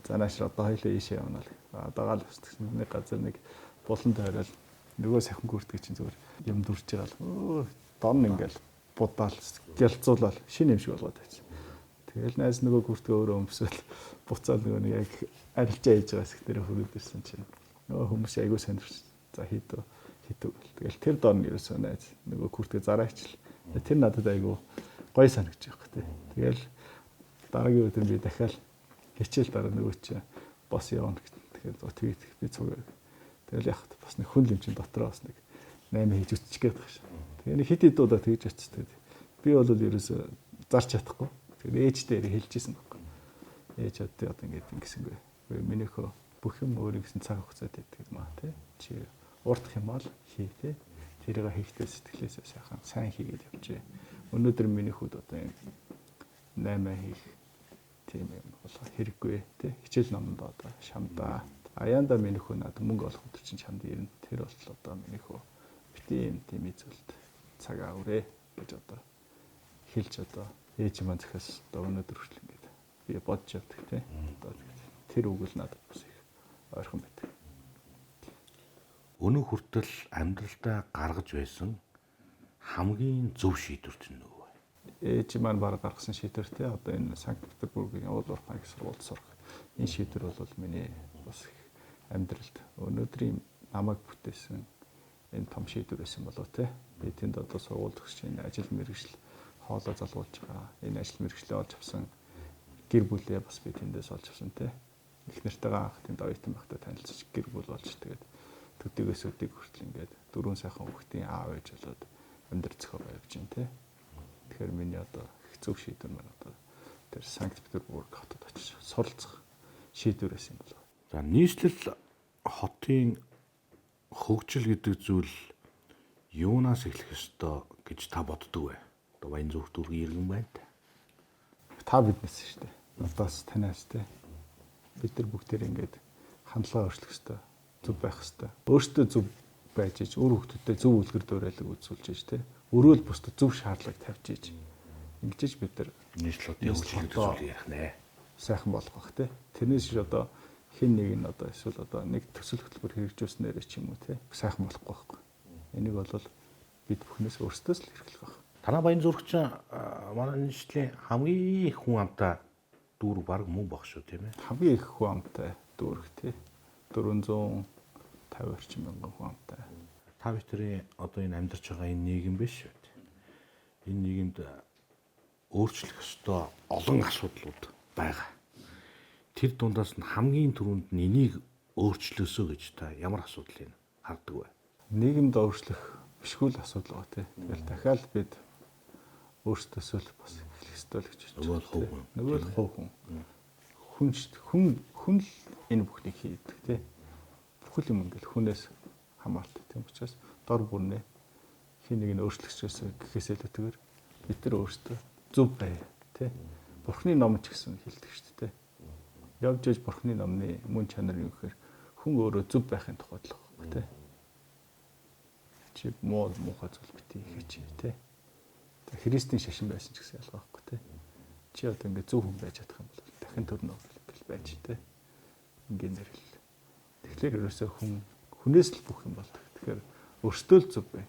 занааш одоо хоёлаа ийшээ явна л. Дагаал өсчихсэн нэг газар нэг булан тойрол нөгөө сахин күртгийг чинь зүгээр юм дүрж байгаа л. Дон ингээл будаал гялцуулаад шинэ юм шиг болгоод байсан. Тэгэл найз нөгөө күртгээ өөрөө өмсөөл буцаал нөгөө нэг яг арилжаа хийж байгаа хэсэг дээр хөрөөд ирсэн чинь нөгөө хүмүүс айгуу сонирч за хийдөө. Тэгэл тэр дон ерөөсөө найз нөгөө күртгээ зараагч л тэр надад айгуу гоё санагдаж байгаа хөөх. Тэгэл дараагийн өдөр би дахиад хичээл дараа нөгөө чи бос явна гэх. Тэгэхээр tweet би цуг. Тэгэл яхад бас нэг хүн лимчин дотроо бас нэг 8 хийж үтчих гээд байгаа шээ. Тэгээ нэг хит хит удаа тэгж очиж. Би бол ерөөсөө зарч чадахгүй. Тэгээд ээжтэй хэлжсэн байхгүй. Ээж одоо ингээд ингэсэнгүй. Минийхөө бүх юм өөрийн гэсэн цаг хугацаатай байдаг юм аа тий. Чи урдах юм бол хий тий. Тэрийг хийхдээ сэтгэлээсээ сайхан сайн хийгээд явжээ. Өнөөдөр миний хүүд одоо юм 8 хийх тийм юм бол хэрэггүй тий. Хичээл номонд одоо шамдаа. Аяанда миний хүү надад мөнгө олох өдөр чинь чамд ирнэ. Тэр бол одоо миний хүү битэн тийм зүйлд цагаа өрөө гэж одоо хэлж одоо ээж маань захиас одоо өнөөдөр хүртэл ингээд би бодож явдаг тий. Одоо тэр үг л надад бас их ойрхон байдаг. Өнөө хүртэл амьдралдаа гаргаж байсан хамгийн зөв шийдвэр чинь юу вэ? Ээж маань баг гаргасан шийдвэр тий. Одоо энэ Санкт-Петербургийн уул уурхай сургуульд сурах. Энэ шийдвэр бол миний бас их амьдралд өнөөдрийн намайг бүтээсэн энэ том шийдвэр байсан болов тий. Би тэнд одоо сургууль төгсөж энэ ажил мэргэжил хоолоо залгуулж байгаа. Энэ ажил мэргэжлээ олж авсан гэр бүлээ бас би тэндээс олж авсан тий. их нартайгаа анх тэнд оюутан байхдаа танилцчих гэр бүл болж тэгээд төдийгөөс өдийг хүртэл ингээд дөрвөн сайхан хүүхдийн аав ээж болоод өндөр зохио явж байна те. Тэгэхээр миний одоо их зөв шийдвэр маань одоо тэр Санкт Петербург хотод очиж суралцах шийдвэрээс юм болов. За нийслэл хотын хөгжил гэдэг зүйл юунаас эхлэх ёстой гэж та боддог вэ? Одоо Баянзүрх дүүргийн иргэн байна та. Та биднээс шүү дээ. Надаас танаас те. Бид нар бүгдээр ингээд хандлага өөрчлөх ёстой. Зөв байх ёстой. Өөртөө зөв байж ич өөр хүмүүстэй зөв үлгэр дуурайлаг үзүүлж ич те. Өрөөл бусдад зөв шаардлага тавьж ич. Ингэж бид нар нийслэлийн хөгжил гэдэг зүйлийг ярих нэ. сайхан болгох те. Тэрнээс ч одоо хэн нэг нь одоо эсвэл одоо нэг төсөл хөтөлбөр хэрэгжүүлснээр ч юм уу те. Сайхан болохгүй байхгүй. Энийг бол бид бүхнээс өөрсдөөс л эрхлэх байх. Танай Баянзүрх чинь манай нийслэлийн хамгийн их хүн амтай дүүрэг баг мөн баг шүү тийм ээ. Хамгийн их хүн амтай дүүрэг те. 450 орчим мянган хүн амтай. Та бүхэн одоо энэ амьдарч байгаа энэ нийгэм биш үү? Энэ нийгэмд өөрчлөх ёстой олон асуудлууд байгаа. Тэр дундаас нь хамгийн түрүүнд нь энийг өөрчлөөсөө гэж та ямар асуудлыг хардаг вэ? Нийгэмд өөрчлөх бишгүй л асуудал байгаа тий. Тэгэл дахиад бид өөрсдөөсөө л бас эхлэх ёстой л гэж бодож байна. Нөгөө л хувь хүн. Хүн л энэ бүхнийг хийдэг тий. Бүхэл юм ингээл хүнээс хамааралтай тийм учраас дор бүрнээ хин нэг нь өөрчлөгчөөс гэхээс илүүтэйгээр бид нар өөрсдөө зөв бай тий. Бурхны ном ч гэсэн хэлдэг шүү дээ. Явж иж Бурхны номны мөн чанар юу гэхээр хүн өөрөө зөв байхын тухайд л байна тий. Чи муухай зүйл битгий хийж тий. Христийн шашин байсан ч гэсэн ялгаа байхгүй тий. Чи одоо ингээд зөв хүн байж чадах юм бол дахин төрнө гэл байж тий. Ингээд нэрэл. Тэгэхээр ерөөсөө хүнээс л бүх юм болдог. Тэгэхээр өөртөө л зөв бай.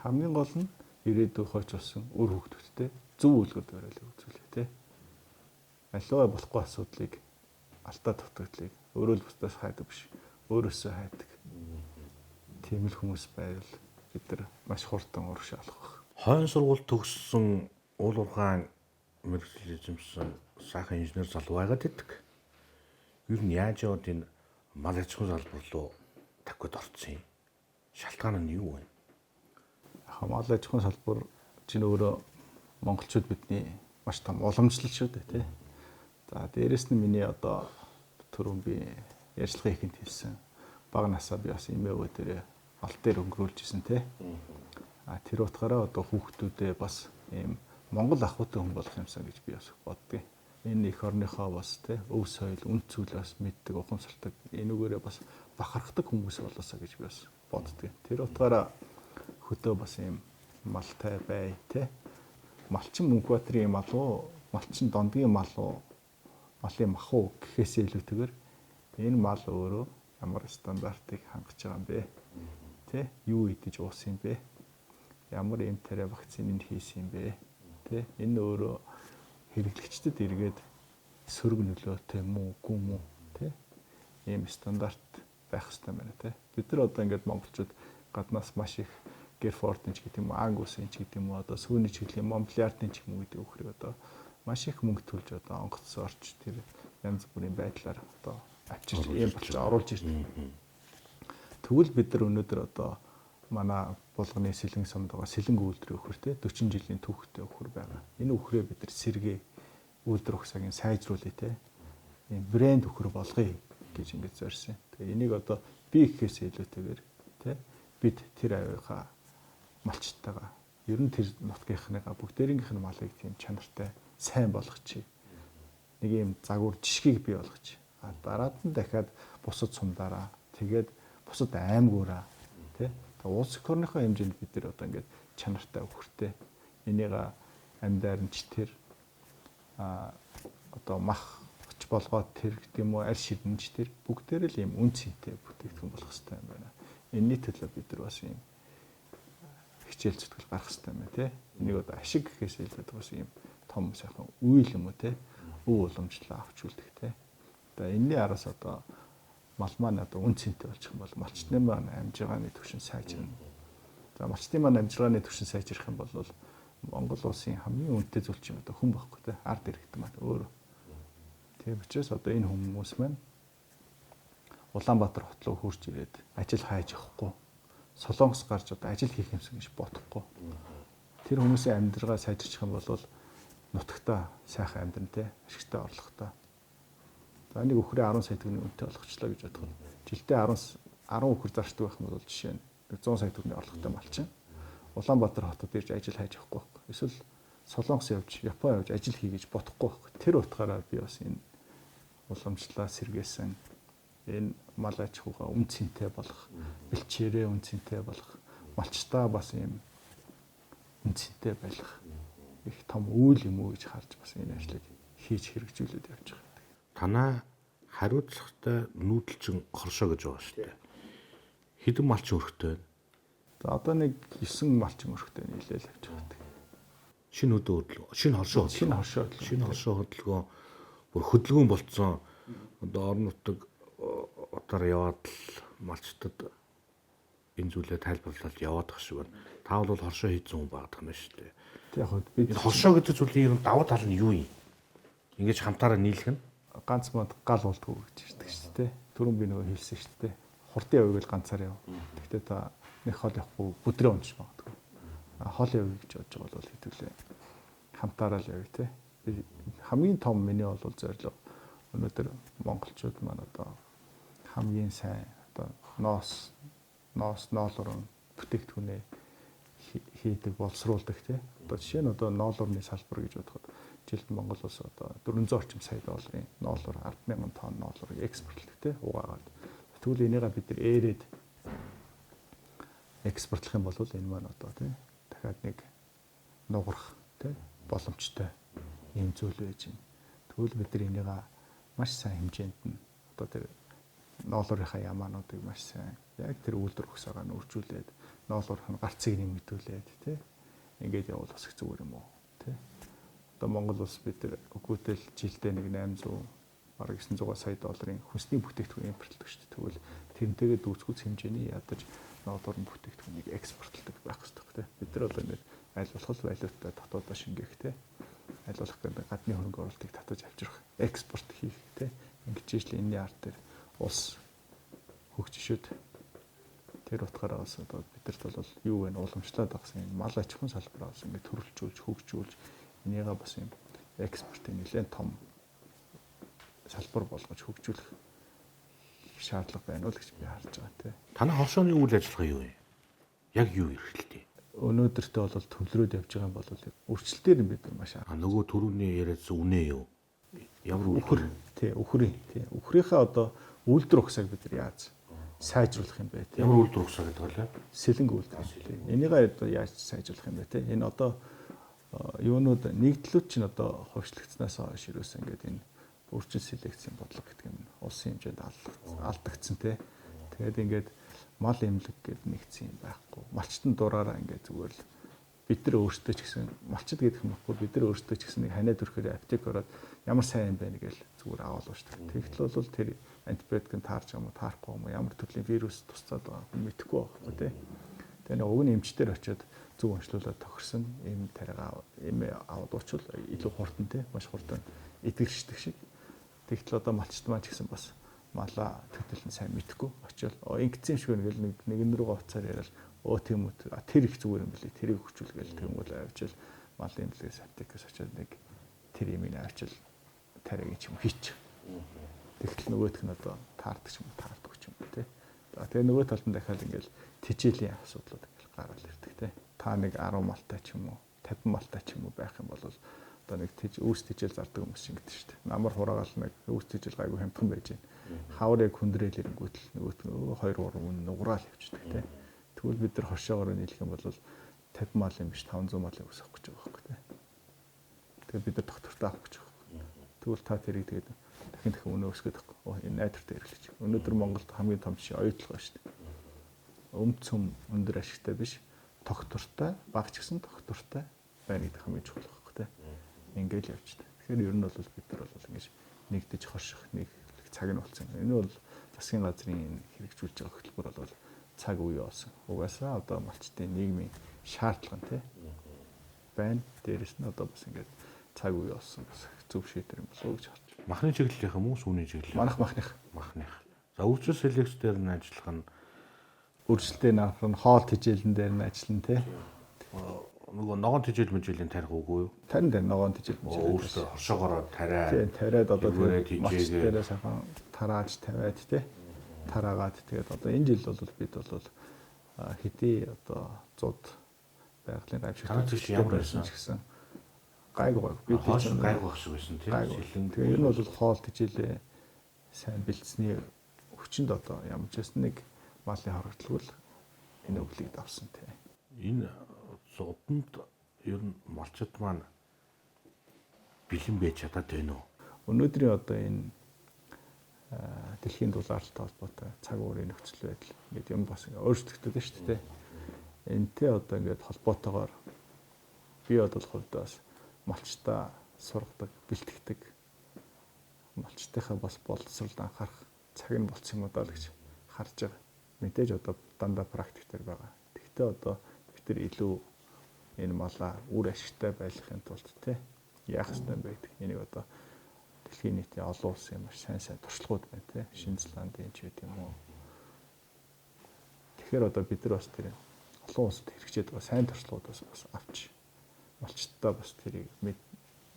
Хамгийн гол нь ирээдүйн хойч болсон үр хөвгтөдтэй зөв үлгэр дуурайлыг үзүүлээ тий. Аливаа болохгүй асуудлыг алдаа дутагдлыг өөрөө л бусдаас хайдаг биш. Өөрөөсөө хайдаг. Тийм л хүмүүс байвал бид нар маш хурдан урагшаа олох байх. Хойн сургууль төгссөн уул уурхаан мэргэжил эзэмсэн сайхан инженер залуу байгаад иддэг. Юу нь яаж яваад энэ мал аж ахуйн салбар руу тавьд орсон юм? Шалтгаан нь юу вэ? Мал аж ахуйн салбар чинь өөрөө монголчууд бидний маш том уламжлал шүү дээ тий. За дээрэс нь миний одоо түрүүн би ярьцлага ихэнд хэлсэн. Бага насаа би бас эмээ өвөө дээрээ алт дээр өнгөрүүлж исэн тий. Тэр утгаараа одоо хүүхдүүдээ бас ийм монгол ахуйтай хүн болох юмсан гэж би бас боддгийн. Энэ их орныхоо бас тий өв соёл, үнд цэглээс мэддэг, ухамсартай энүүгээрээ бас бахархдаг хүмүүс болоосаа гэж би бас боддгийн. Тэр утгаараа хөдөө бас ийм малтай бай тий. Малчин Мөнхбаатарын мал уу, малчин Дондгийн мал уу, малын мах уу гэхээсээ илүүтэйгээр энэ мал өөрөө ямар стандартыг хангаж байгаа юм бэ? Тэ юу идэж уусан юм бэ? Ямар эмтэрэ вакциныг хийсэн юм бэ? Тэ энэ өөрөө хэрэглэгчдэд эргээд сөрөг нөлөөтэй мүү, үгүй мүү, тэ ийм стандарт байх хэрэгтэй байна тэ. Бид нар одоо ингээд монголчууд гаднаас маш их Герфордын ч гэдэг юм уу, Ангусын ч гэдэг юм уу, одоо сүүний чиглэлийн Монблиардын ч юм уу гэдэг үхрийг одоо маш их мөнгө төлж одоо онгоцсон орч тэр янз бүрийн байдлаар одоо авчирч ийм болж оруулж ирсэн. Тэгвэл бид нар өнөөдөр одоо манай булганы сэлэн сумд байгаа сэлэнг үйлдвэрийн үхэр те 40 жилийн түүхтэй үхэр байгаа. Энэ үхрээ бид нар сэргээ үйлдвэр ухсагийн сайжруулъя те. Ийм брэнд үхэр болгоё гэж ингэж зорьсон. Тэгээ энийг одоо би гэхээс илүүтэйгээр те бид тэр авийнхаа малчтайгаа ер нь тэр нутгийнхныгаа бүгдээрийнх нь малыг тийм чанартай сайн болгочих. Нэг юм загвар жишгийг бий болгочих. Дараад нь дахиад бусад сумдаараа тэгээд бусад аймагуудаа тий улс орныхоо хэмжээнд бид нар одоо ингээд чанартай өхөртэй энийг амьдаар нь ч тэр одоо мах болгоод тэр гэдэг юм уу аль шидэнч тэр бүгдээр л юм үн цэнтэй бүтээгдэхүүн болох хэрэгтэй юм байна. Энэний төлөө бид нар бас юм хичээл зүтгэл гарах хэрэгтэй юм байна тий. Энийг одоо ашиг гэхээс илүү бас юм том сайхан үйл юм уу тий. Өв уламжлал авч үлдэх тий. Одоо энэний араас одоо мал маань одоо үн цэнтэй болчих юм бол малчтны маань амжиргааны түвшин сайжирна. За малчтны маань амжиргааны түвшин сайжрах юм бол Монгол улсын хамгийн үнэтэй зүйл чинь одоо хүн байхгүй тий. Ард иргэд маань өөр. Тийм учраас одоо энэ хүмүүс маань Улаанбаатар хот руу хурж ирээд ажил хайж явахгүй. Солонгос гарч одоо ажил хийх юмсан гэж бодохгүй. Тэр хүмүүсийн амьдралаа сайжирчих юм бол нутагтаа сайхан амьдран те ашигтай орлоготой. За нэг өхрөө 10 сая төгрөгийн үнэтэй болгочлоо гэж бодоход жилдээ 10 өхөр зарчдаг байх юм бол жишээ нь 100 сая төгрөгийн орлоготой малчин. Улаанбаатар хотод ирж ажил хайж явахгүй байхгүй. Эсвэл Солонгос явж, Япон явж ажил хий гэж бодохгүй байхгүй. Тэр утгаараа би бас энэ уламжлалаа сэргээсэн энэ мал аж ахуйгаа үн цэнтэй болгох, бэлчээрээ үн цэнтэй болгох, малчтаа бас юм үн цэнтэй байлгах их том үйл юм уу гэж харж бас энэ ажлыг хийж хэрэгжүүлээд явж байгаа. Танаа хариуцлагатай нүүдэлчин хоршоо гэж байгаа шүү дээ. Хэдэн малчин өрхтэй вэ? За одоо нэг 9 малчин өрхтэй нийлээл явж байгаа. Шинэ хөдөлгөөн, шинэ хоршоо хөдөлгөөн. Шинэ хоршоо хөдөлгөөн бүр хөдөлгөөн болцсон. Одоо орон нутаг отоор яваад л малчтад энэ зүйлээ тайлбарлаад яваад ах шиг байна. Та бол хоршоо хийсэн хүн багтах нь шүү дээ. Тэг яг бид энэ хоршоо гэдэг зүйлийн давуу тал нь юу юм? Ингэж хамтаараа нийлэх нь ганц мод гал болдгоо гэж ирдэг шүү дээ. Түрүүн би нөгөө хэлсэн шүү дээ. Хурдын явыг л ганцаар яв. Гэхдээ та нэг хол явахгүй бүдрээ унж магадгүй. Хоолын явыг гэж бодож байгаа бол хэдүүлээ хамтаараа л явъя те. Хамгийн том миний бол зорилго өнөөдөр монголчууд маань одоо хамгийн сайн одоо ноолор бүтээгдэхүүнээ хийдэг боловсруулдаг те. Одоо жишээ нь одоо ноолорны салбар гэж бодоход жилд Монгол улс одоо 400 орчим сая долларын ноолор 10,000 тонн ноолорыг экспортлдог те угаагаад. Тэгвэл энийгээ бид нэр ээрээд экспортлох юм бол энэ маань одоо тий дахиад нэг нугарах тий боломжтой ийм зүйл байж байна. Тэгвэл бид нар энийг маш сайн хэмжээнд нь одоо тэр ноолорынхаа ямаануудыг маш сайн яг тэр үйлдвэр хөсөөгөө нөржүүлээд ноолорын гарцыг нэмэгдүүлээд тий ингээд явуул бас их зүгээр юм уу тий. Одоо Монгол улс бид нар өгөөдөл жилдээ нэг 800 бараг 900 сая долларын хүнсний бүтээгдэхүүн импортлдог шүү дээ. Тэгвэл тэрнтэйгээ дүүцгүүц хэмжээний ядаж ноолорын бүтээгдэхүүнийг экспортлдог байх хэрэгтэй тийм. Бид нар бол ингээд аль болох валютаа дотоодоо шингээх тийм. Аль болох гэдэг гадны хөрөнгө оруулалтыг татаж авчрах, экспорт хийх тийм. Ингэж ижил энэний ард дээр улс хөгжишөд тэр утгаараа бас одоо бидэрт бол юу вэ уламжлаад багсан энэ мал аж ахуйн салбараа бас ингээд төрөлжүүлж хөгжүүлж энийгээ бас юм экспортын нэлээд том салбар болгож хөгжүүлэх шаардлага байна уу гэж би харж байгаа тийм. Танай хоршооны үйл ажиллагаа юу вэ? Яг юу эрхэлтэй? Өнөөдөртөө бол төвлөрөөд явж байгаа юм бол өрчлөлтээр нь бид маш нөгөө төрөүний яриадсан үнэ юу? Ямар үхэр тий үхрийн тий үхрийнхээ одоо үйлдвэр ухсааг бид нар яаж сайжруулах юм бэ тий. Ямар үйлдвэр ухсаа гэдэг вэ? Сэлэнг үйлдвэр тий. Энийг одоо яаж сайжруулах юм бэ тий. Энэ одоо юунууд нэгдлүүд чинь одоо хойшлогдсноос хойш юусэн ингээд энэ өрчин селекцийн бодлого гэдэг юм улсын хэмжээнд алдагдсан тий. Тэгээд ингээд мал эмнэлэг гэдэг нэгдсэн юм байхгүй. Малчтан дураараа ингээд зүгээр л бид нар өөрсдөө ч гэсэн малчд гэдэг юм баггүй бид нар өөрсдөө ч гэсэн нэг ханиад өрхөөр аптек ороод ямар сайн юм бэ гэж зүгээр аваад уушдаг. Тэгтэл бол тэр антибиотикийг таарч юм уу таарахгүй юм уу ямар төрлийн вирус тусцаад байгаа хүн мэдэхгүй байхгүй тий. Тэгээ нэг уг нь эмчтэр очиод зөв онцлуулаад тохирсон эм тариага эмээ аваад уучвал илүү хурдан тий маш хурдан эдгэрчдэг шиг. Тэгтэл одоо малчд маань ч гэсэн бас малаа төдөлн сайн мэдэхгүй очиод ингэсэн юм шиг нэгэн рүүгээ уцаар яриад тийм үү тэр их зүгээр юм билий тэрийг хүчүүлгээл тэнгуул авчил мал эмнэлгээс аптекээс очиод нэг тэр имийг авчил тариагийн ч юм хийчих. Тэгтэл нөгөөх нь одоо таардаг ч юм уу таардаггүй ч юм уу тий. За тэгээ нөгөө талд нь дахиад ингээл тижээлийн асуудлууд ингээл гараад ирдэг тий. Та нэг 10 малтай ч юм уу 50 малтай ч юм уу байх юм бол одоо нэг үүс тижэл зардаг хүмүүс шиг гэдэг шүү дээ. Намар хураагаал нэг үүс тижэл гайгүй хямдхан байж байна. Хавар яг хүндрээл ирэнгүүтэл нөгөө 2-3 үн нуграал явчихдаг тий. Тэгвэл бид нар хошоогоор нийлэх юм бол 50 мал юм биш 500 малыг өсгөх гэж байгаа байхгүй тий. Тэгээд бид нар доктортой авах гэж байгаа. Тэгвэл та тэрийг тэгээд дахин өнөө өсгөх гэдэг. Энэ найдвартай хэрэглэж. Өнөөдөр Монголд хамгийн том жишээ оюутлага шүү дээ. Өмд цөм өндөр ашигтай биш доктортой багч гэсэн доктортой байна гэдэг хамгийн чухал байхгүй тий. Ингээл явчихдаг. Тэгэхээр ер нь бол бид нар бол ингэж нэгдэж хоших нэг цаг нь болсон. Энэ бол засгийн газрын хэрэгжүүлж байгаа хөтөлбөр бол цаг үе болсон. Угаасаа одоо малчтын нийгмийн шаардлага тий байна. Дээрэс нь одоо бас ингээд цаг үе болсон. Зөв шийдвэр юм болов уу гэж харж байна. Махны чиглэлийнх юм уу, сүүний чиглэл? Манайх махных. Махных. За үржил селекц дээр нь ажиллах нь Үржилтийн авах нь хоол тэжээлэн дээр нь ажиллана тий. нөгөө ногоон тэжээл мэжээлийн тарих үгүй юу? Тарин дээр ногоон тэжээл мэжээл. Өөртөө хоршоогоор тариа. Тий, тариад одоо тэгээд малч дээрээ сайхан тарааж тавиад тий. Тараагаад тэгээд одоо энэ жил бол бид бол хэдий одоо 100 байгалийн гайвшигт ямар байсан ч гэсэн гайгүй бид гайгүй байх шиг байсан тийм шилэн. Тэгээ ер нь бол хоол тэжээлээ сайн бэлдсэний хүчинд одоо ямар ч байсан нэг малын хорогдлол энэ өглийг давсан тийм. Энэ зодонд ер нь малчид маань бэлэн байж чадаад байна уу? Өнөөдрийн одоо энэ дэлхийн дулаалтай холбоотой цаг уурын нөхцөл байдал ингээд юм бас ингээд өөрчлөгдөж байна шүү дээ. Энтэй одоо ингээд холбоотойгоор би бодвол хувьдаа бас малчтаа сургадаг, бэлтгэдэг малчтайхаа бас боловсролд анхаарах цаг нь болцсон юм даа л гэж харж байгаа. Мэдээж одоо дандаа практик дээр байгаа. Тэгвэл одоо бид нар илүү энэ малаа үр ашигтай байлгахын тулд тий яах ёстой юм бэ гэдэг. Энийг одоо дэлхийн нийтийн олон улсын маш сайн туршлагууд байна тий. Шинэ Зеландын ч гэдэг юм уу. Тэгэхээр одоо бид нар бас тэр олон улсад хэрэгжээд байгаа сайн туршлагууд бас авч малчтаа бас тэрийг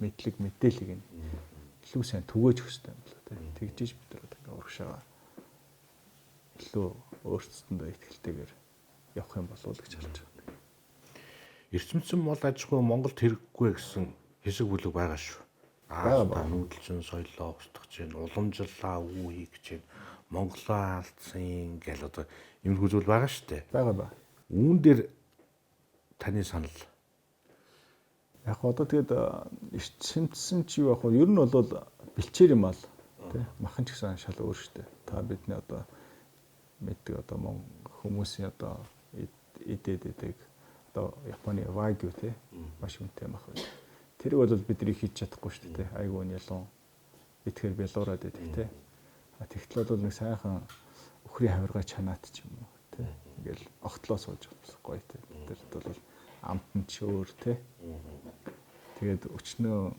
мэдлэг мэдээллийг нь илүү сайн түгээж өгөх хэрэгтэй юм болоо тий. Тэгжиж бид нар одоо урагшаага илүү өөрсдөндөө ихтгэлтэйгээр явах юм болов уу гэж харж байна. Эрчимсэн мал аж ахуй Монголд хэрэггүй гэсэн хэсэг бүлэг байгаа шүү. Аа нүүдэлчин соёлоо устгах чинь, уламжлалаа үе хийж чинь, Монголоо алдсан гэл одоо юмрхүү зүйл байгаа шүү дээ. Байгаа. Үүн дээр таны санал. Яг одоо тэгээд эрчимсэн чи юу яг вэ? Ер нь бол бэлчээр юм аа тий. Махан ч гэсэн шал өөр шүү дээ. Та бидний одоо мэддэг одоо хүмүүсийн одоо идэдэг одоо Японы вагю тий маш үнэтэй мах байна. Тэрийг бол бидний хийж чадахгүй шүү дээ. Айгуу нялон итгэхэр бялуураад байдаг тий. Тэгтэл бол нэг сайхан өхрийн хавиргаа чанаад ч юм уу тий. Ингээл огтлоо сууж гоё тий. Бид нар бол амтан ч өөр тий. Тэгээд өчнөө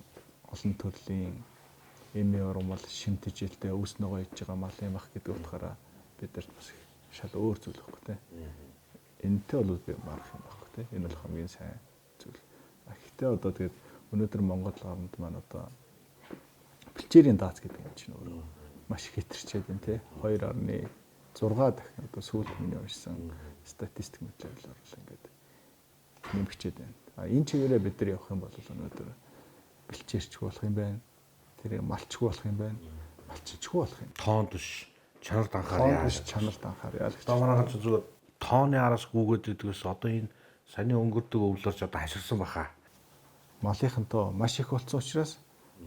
олон төрлийн эми урмал шимтэж илтэй өвс ногоо хийж байгаа малын мах гэдэг утгаараа бидэрт бас шал өөр зүйл байхгүй тий. Энэтэй бол би марах юм байхгүй тий. Энэ бол хамгийн сайн зүйл. Гэхдээ одоо тэгээд өнөөдөр Монгол орнд маань одоо бэлчээрийн даац гэдэг юм чинь өөрөө маш их хэтэрчээд байна тий. 2.6 дахин одоо сүүлд миний уншсан статистик мэдээлэлээр бол ингээд нэмэгчээд байна. Энэ чигээрээ бид нар явах юм бол өнөөдөр бэлчээрч болох юм байна. Тэр малчгүй болох юм байна. Малчичгүй болох юм. Тоонд биш, чанарт анхаарьяа. Чанарт анхаарьяа л гэж. Домраагач зүгээр тооны араас гүгээд идэгээс одоо энэ саяны өнгөрдөг өвлөрч одоо хаширсан баха. Малынхантаа маш их болсон учраас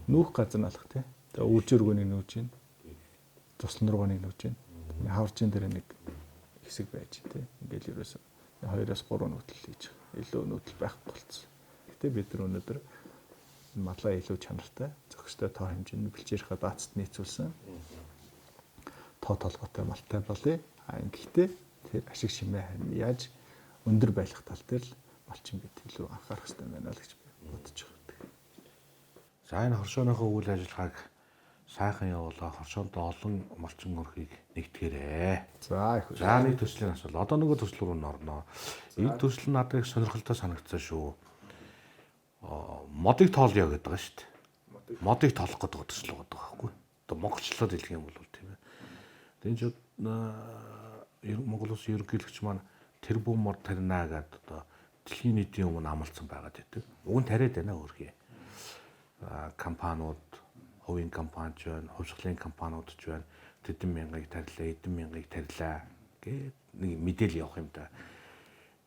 нүүх газар нь алах тий. Тэгээ өвчөргөнийг нүүж гин. Туслан руугааныг нүүж гин. Хаврчин дээр нэг хэсэг байж тий. Ингээл ерөөсө 2-3 нүтэл хийж илүү нүтэл байхгүй болцсон. Гэтэ бид нар өнөөдөр малаа илүү чанартай, зохистой тоо хэмжээний бэлчээрийнхаа даацад нийцүүлсэн. Тоо толгойтой малтай болъё. Гэхдээ тэр ашиг шимээ харин яаж өндөр байх тал дээр л малчин бид илүү анхаарах хэрэгтэй байна л гэж бодож байгаа. За энэ хоршооныхоо үйл ажиллагааг сайхан явуулаа. Хоршоонд олон малчин өрхийг нэгтгээрэй. За их. За нэг төслийн асуул. Одоо нөгөө төсөл рүү орноо. Энэ төсөл нь надад их сонирхолтой санагдсан шүү. Модыг тоолё гэдэг байгаа шүү дээ. Модыг тоолох гэдэг төсөл байгаа байхгүй. Одоо монголчлоод хэлэх юм бол тийм ээ. Тэгэж Монгол улсын ерөнхийлөгч маань тэр бум мод тарина гэдэг одоо дэлхийн нийтийн өмнө амласан байгаад байдаг. Уг нь тариад байна өөрхий. Компаниуд, хувийн компаниуд байна, хувьсгалын компаниуд ч байна. Тэдэн мянгыг тарилаа, эдэн мянгыг тарилаа гэдэг нэг мэдээлэл явах юм да.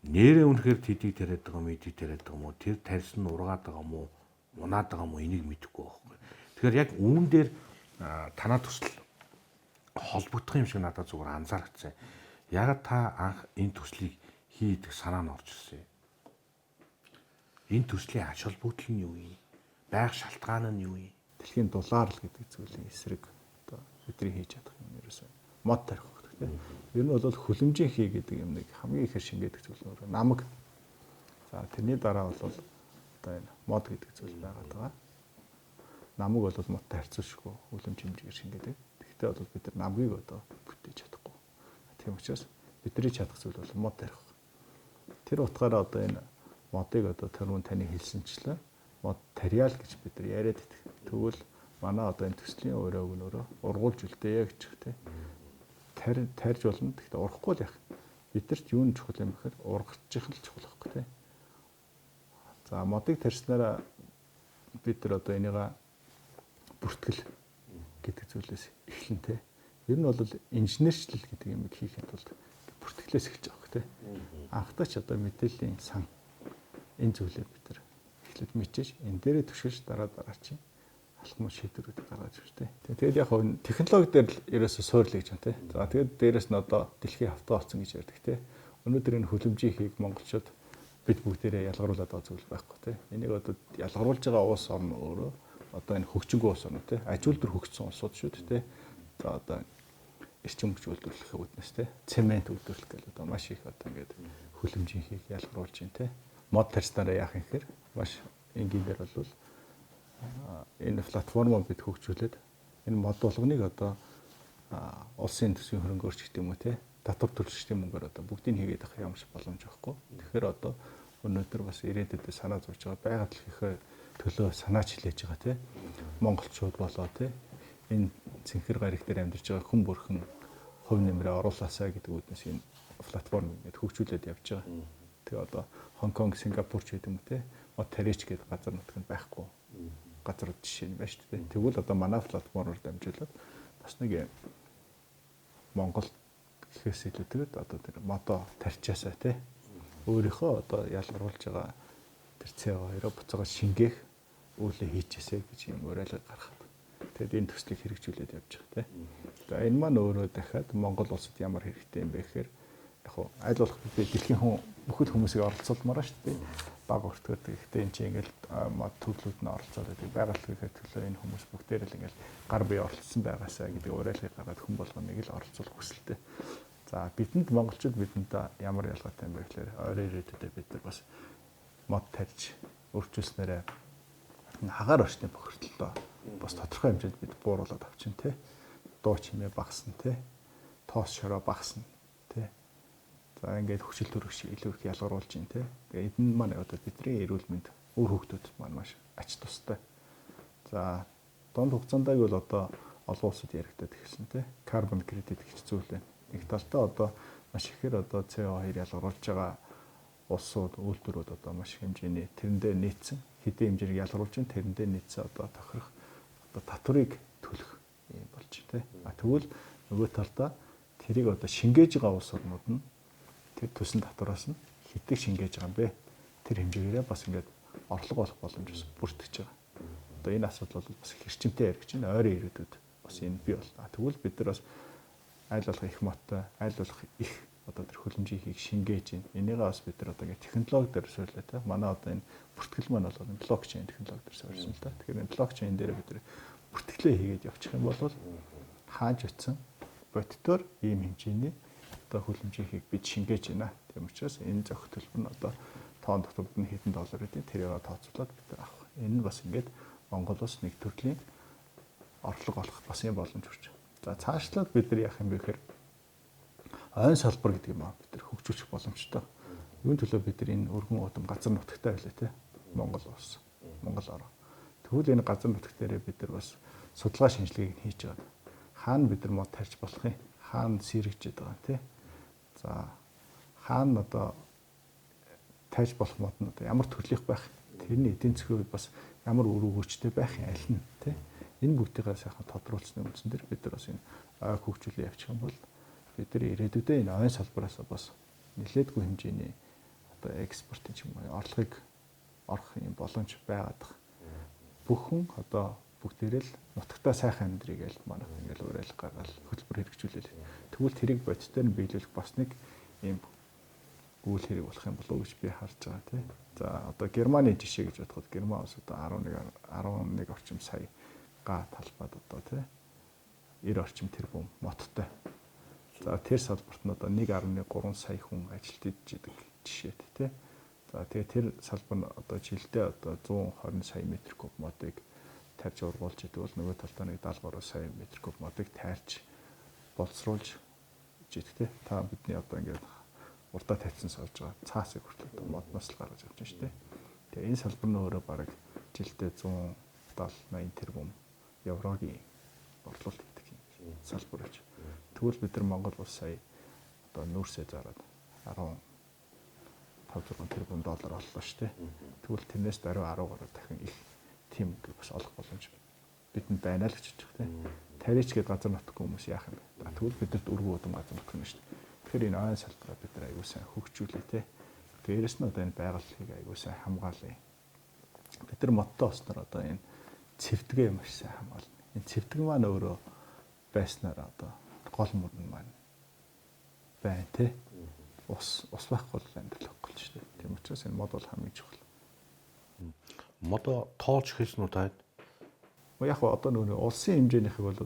Нэрээ үнэхээр тэдийг тариад байгаа юм, эдийг тариад байгаа юм уу? Тэр тарьсан нь ургаад байгаа юм уу? Унаад байгаа юм уу? Энийг мэдэхгүй байхгүй. Тэгэхээр яг үүн дээр танаа төсөл холбогдох юм шиг надад зүгээр анзаарчихсан. Ягаад та анх энэ төслийг хийдэг санаа нь орж ирсэн юм? Энэ төслийн ач холбогдол нь юу юм? Байх шалтгаан нь юу юм? Дэлхийн дулаар л гэдэг зүйлийн эсрэг одоо бидний хийж чадах юм ерөөсөө мод тарих гэдэг тийм. Ер нь бол хүлэмжийн хий гэдэг юм нэг хамгийн ихээр шингээдэг зүйл нөр намаг. За тэрний дараа бол одоо энэ мод гэдэг зүйл байгаад байгаа. намайг бол модтой харьцуулшгүй үлэмж хэмжээгээр шингээдэг. Тэгэхдээ бол бид нар намгийг одоо бүтээж чадахгүй. Тийм учраас бидний чадах зүйл бол мод тарих. Тэр утгаараа одоо энэ модыг одоо түрүүн таны хэлсэнчлэн мод тариал гэж бид нар яриад байдаг. Тэгвэл манай одоо энэ төслийн өөрөө өгнөөрөө ургуулж үлдээе гэж те. Тарьж болно. Тэгэхдээ урахгүй л яах. Бидэрт юу нь чухал юм бэхээр ургачих л чухал байхгүй те. За модыг тарьснараа бид нар одоо энийга бүртгэл гэдэг зүйлээс эхлэн те. Ер нь бол инженерчлэл гэдэг юм хийхэд тулд бүртгэлээс эхэлж байгаа хөөх те. Анхдаа ч одоо мэдээллийн сан энэ зүйлээ бид нар эхлээд мэдчихэж энэ дээрээ түшиж дараа чинь алхам шийдвэрүүд гаргаж ирж те. Тэгээд яг нь технологи дээр л ерөөсө суурлаа гэж байна те. За тэгээд дээрэс нь одоо дэлхийн хавтаа болсон гэж ярьдаг те. Өнөөдөр энэ хөлөмжийнхийг монголчууд бид бүгдээрээ ялгаруулад байгаа зүйл байхгүй те. Энийг одоо ялгаруулж байгаа улс орн өөрөө одоо энэ хөгжингөө улс орн те. Аж үйлдвэр хөгжсөн улсууд шүү дээ те. За одоо эрчим хүч үйлдвэрлэхийн үүднээс те. Цемент үйлдвэрлэх гэл одоо маш их одоо ингээд хөлөмжийнхийг ялгаруулж байна те. Мод тарьснараа яах юм хэрэг маш энгийнээр бол энэ платформоо бид хөгжүүлээд энэ мод болгоныг одоо улсын төсвийн хөрөнгөөрч гэдэг юм уу те татвар төлөгчдийн мөнгөөр одоо бүгдийг хийгээд авах ямар ч боломж байхгүй. Тэгэхээр одоо өнөөдөр бас ирээдүйд санаа зовж байгаа байгаль хийхээ төлөө санаач хилээж байгаа те монголчууд болоо те энэ цэнхэр гариг дээр амьдарч байгаа хүн бүрхэн хувь нэмрээ оруулаасаа гэдэг үүднээс энэ платформ ингээд хөгжүүлээд явж байгаа. Тэгээ одоо Хонконг, Сингапур ч гэдэг юм те мод тариач гэдэг газар нутганд байхгүй газрууд жишээ нь байна шүү дээ. Тэгвэл одоо манай платформоор дамжуулаад бас нэг Монгол гэхээс илүүтэйгээр одоо тэр модоо тарьчаасаа те өөрийнхөө одоо ялгаруулж байгаа тэр CO2-оо буцаага шингээх үйлээ хийчихээсэй гэж юм уриалга гаргахад. Тэгэд энэ төслийг хэрэгжүүлээд явж байгаа те. За энэ маань өөрөө дахиад Монгол улсад ямар хэрэгтэй юм бэ гэхээр яг хуу аль болох дэлхийн бүхэл хүмүүсийг оролцуулмаар шүү дээ. Баг өртгөд гэхдээ энэ чинь ингээл мод төрлүүд нь оролцоод байдаг. Байгаль хийхэд төлөө энэ хүмүүс бүгдээр л ингээл гар бие оролцсон байгаасаа гэдэг уриалгыг гаргаад хүн болгоныг л оролцуулах хүсэлтэй. За бидэнд монголчууд бидэнд ямар ялгаатай юм бэ гэхээр ойрын ирээдүйдээ бид нар бас мод тарьж өөрчилснээрээ хагаар орчны бохирдолтой бас тодорхой хэмжээнд бид бууруулад авчин те. Дуу чимээ багасна те. Тоос шороо багасна те. За ингээд хүчил төрөг илүү их ялгаруулж байна те. Тэгээд энэ маань одоо бидний эрүүл мэнд өөр хүүхдүүд маань маш ач тустай. За дунд хугацаанд бол одоо олон улсад яригдаад ирсэн те. Carbon credit гэж зүйл байна. Нэг талдаа одоо маш ихээр одоо CO2 ялгаруулж байгаа улсууд үйлдвэрүүд одоо маш их хэмжээний тэрэндээ нийцсэн хэдийн хэмжээг ялгаруулж байна. Тэрэндээ нийцсэн одоо тохирох одоо татварыг төлөх юм болж тэ. А тэгвэл нөгөө талдаа тэрийг одоо шингээж байгаа улс орнууд нь тэр төсөл татвараас нь хэдийг шингээж байгаа юм бэ? Тэр хэмжээгээрээ бас ингээд орлого олох боломж бүртгэж байгаа. Одоо энэ асуудал бол бас хэрчимтэй яригч байна. Ойрын ирээдүйд бас энэ бий болно. Тэгвэл бид нар бас аль болох их моттой, аль болох их одоо тэр хөлөмжийг шингээж байна. Энийгээ бас бид нар одоо ингээд технологи дээр суйлаа те. Манай одоо энэ бүртгэл маань бол блокчейн технологи дээр суурьсан л та. Тэгэхээр энэ блокчейн дээр бид нар бүртгэлээ хийгээд явчих юм бол хааж утсан бодтоор ийм хэмжээний одоо хөлөмжийг бид шингээж байна. Тийм учраас энэ зохих төлбөр нь одоо тоон дотор нь хэдэн доллар гэдэг тэрийг тооцоолоод бид нар авах. Энэ нь бас ингээд Монгол улс нэг төрлийн орлого олох бас юм боломж өгч. За цаашлаад бид нар яах юм бэ гэхээр ойн салбар гэдэг юм аа бид нар хөгжүүлэх боломжтой. Юун төлөө бид нар энэ өргөн удам газар нутагтай байлаа те. Монгол улс, Монгол орн. Тэгвэл энэ газар нутаг дээрээ бид нар бас судалгаа шинжилгээг хийж байгаа. Хаана бид нар мод тарьж болох юм? Хаана сэрэгжээд байгаа те. За хаана одоо тайж болох мод нь одоо ямар төрлөх байх? Тэрний эдийн засгийн үед бас ямар үр өгөөжтэй байх юм аль нь те. Энэ бүгдийг сайхан тодруулсны үндсэн дээр бид нар бас энэ хөгжүүлээ явуучих юм бол бид нар ирээдүйдээ энэ ойн салбараас бас нэлээдгүй хэмжээний одоо экспортын ч юм уу орлогыг орох юм боломж байгаад байгаа. Бүхэн одоо бүгдээрээ л нутагтаа сайхан амьдрыг л манайх ингээл уриалга гаргаад хөтөлбөр хэрэгжүүлээл. Тэгвэл тэрийг бодитоор нь биелүүлэх бас нэг ийм үйл хэрэг болох юм болов уу гэж би харж байгаа тийм. За одоо Германы жишээ гэж бодоход Герман улс одоо 11 орчим сая га талбайд одоо тийм 90 орчим тэрбум моттой. За тэр салбарт нь одоо 1.3 сая хүн ажилт идэж идэг жишээд тийм. За тэгээ тэр салбар нь одоо жилдээ одоо 120 сая метр куб модыг тарьж ургуулж идэг бол нөгөө талдаа нэг 70 сая метр куб модыг тайрч боловсруулж ижид те. Та бидний одоо ингээд урдаа тавьсан суулж байгаа цаасыг хүртэл модноос л гаргаж авч байна шүү дээ. Тэгээ энэ салбар нь өөрөө бараг жилдээ 170-80 тэрбум еврогийн борлуулалт хийдэг салбар гэж. Тэгвэл бид нар Монгол улс сая одоо нүүрсээ зараад 15-6 тэрбум доллар оллоо шүү дээ. Тэгвэл тэрнээс даруй 10 гаруй дахин их тийм бас олох боломж бидэнд байна л гэж бодож байна. Тарич гээд газар нутгийн хүмүүс яах юм бэ? Тэгвэл бидэрт өргөн удам газар нутг нь шүү дээ. Тэгэхээр энэ ойн салбараа бид нар аягүй сайн хөгжүүлээ те. Дээрээс нь одоо энэ байгууллагыг аягүй сайн хамгаалъя. Бид нар моттой болсноор одоо энэ цэвдэгээ маш сайн хамгаална. Энэ цэвдэг маань өөрөө байснаар одоо гол мөрн маань байна те. Ус байхгүй бол амьдрал байхгүй л шүү дээ. Тийм учраас энэ мод бол хамгийн чухал. Модо тоолж хэлсэн үү таад? Яг одоо нөгөө улсын хэмжээнийхийг бол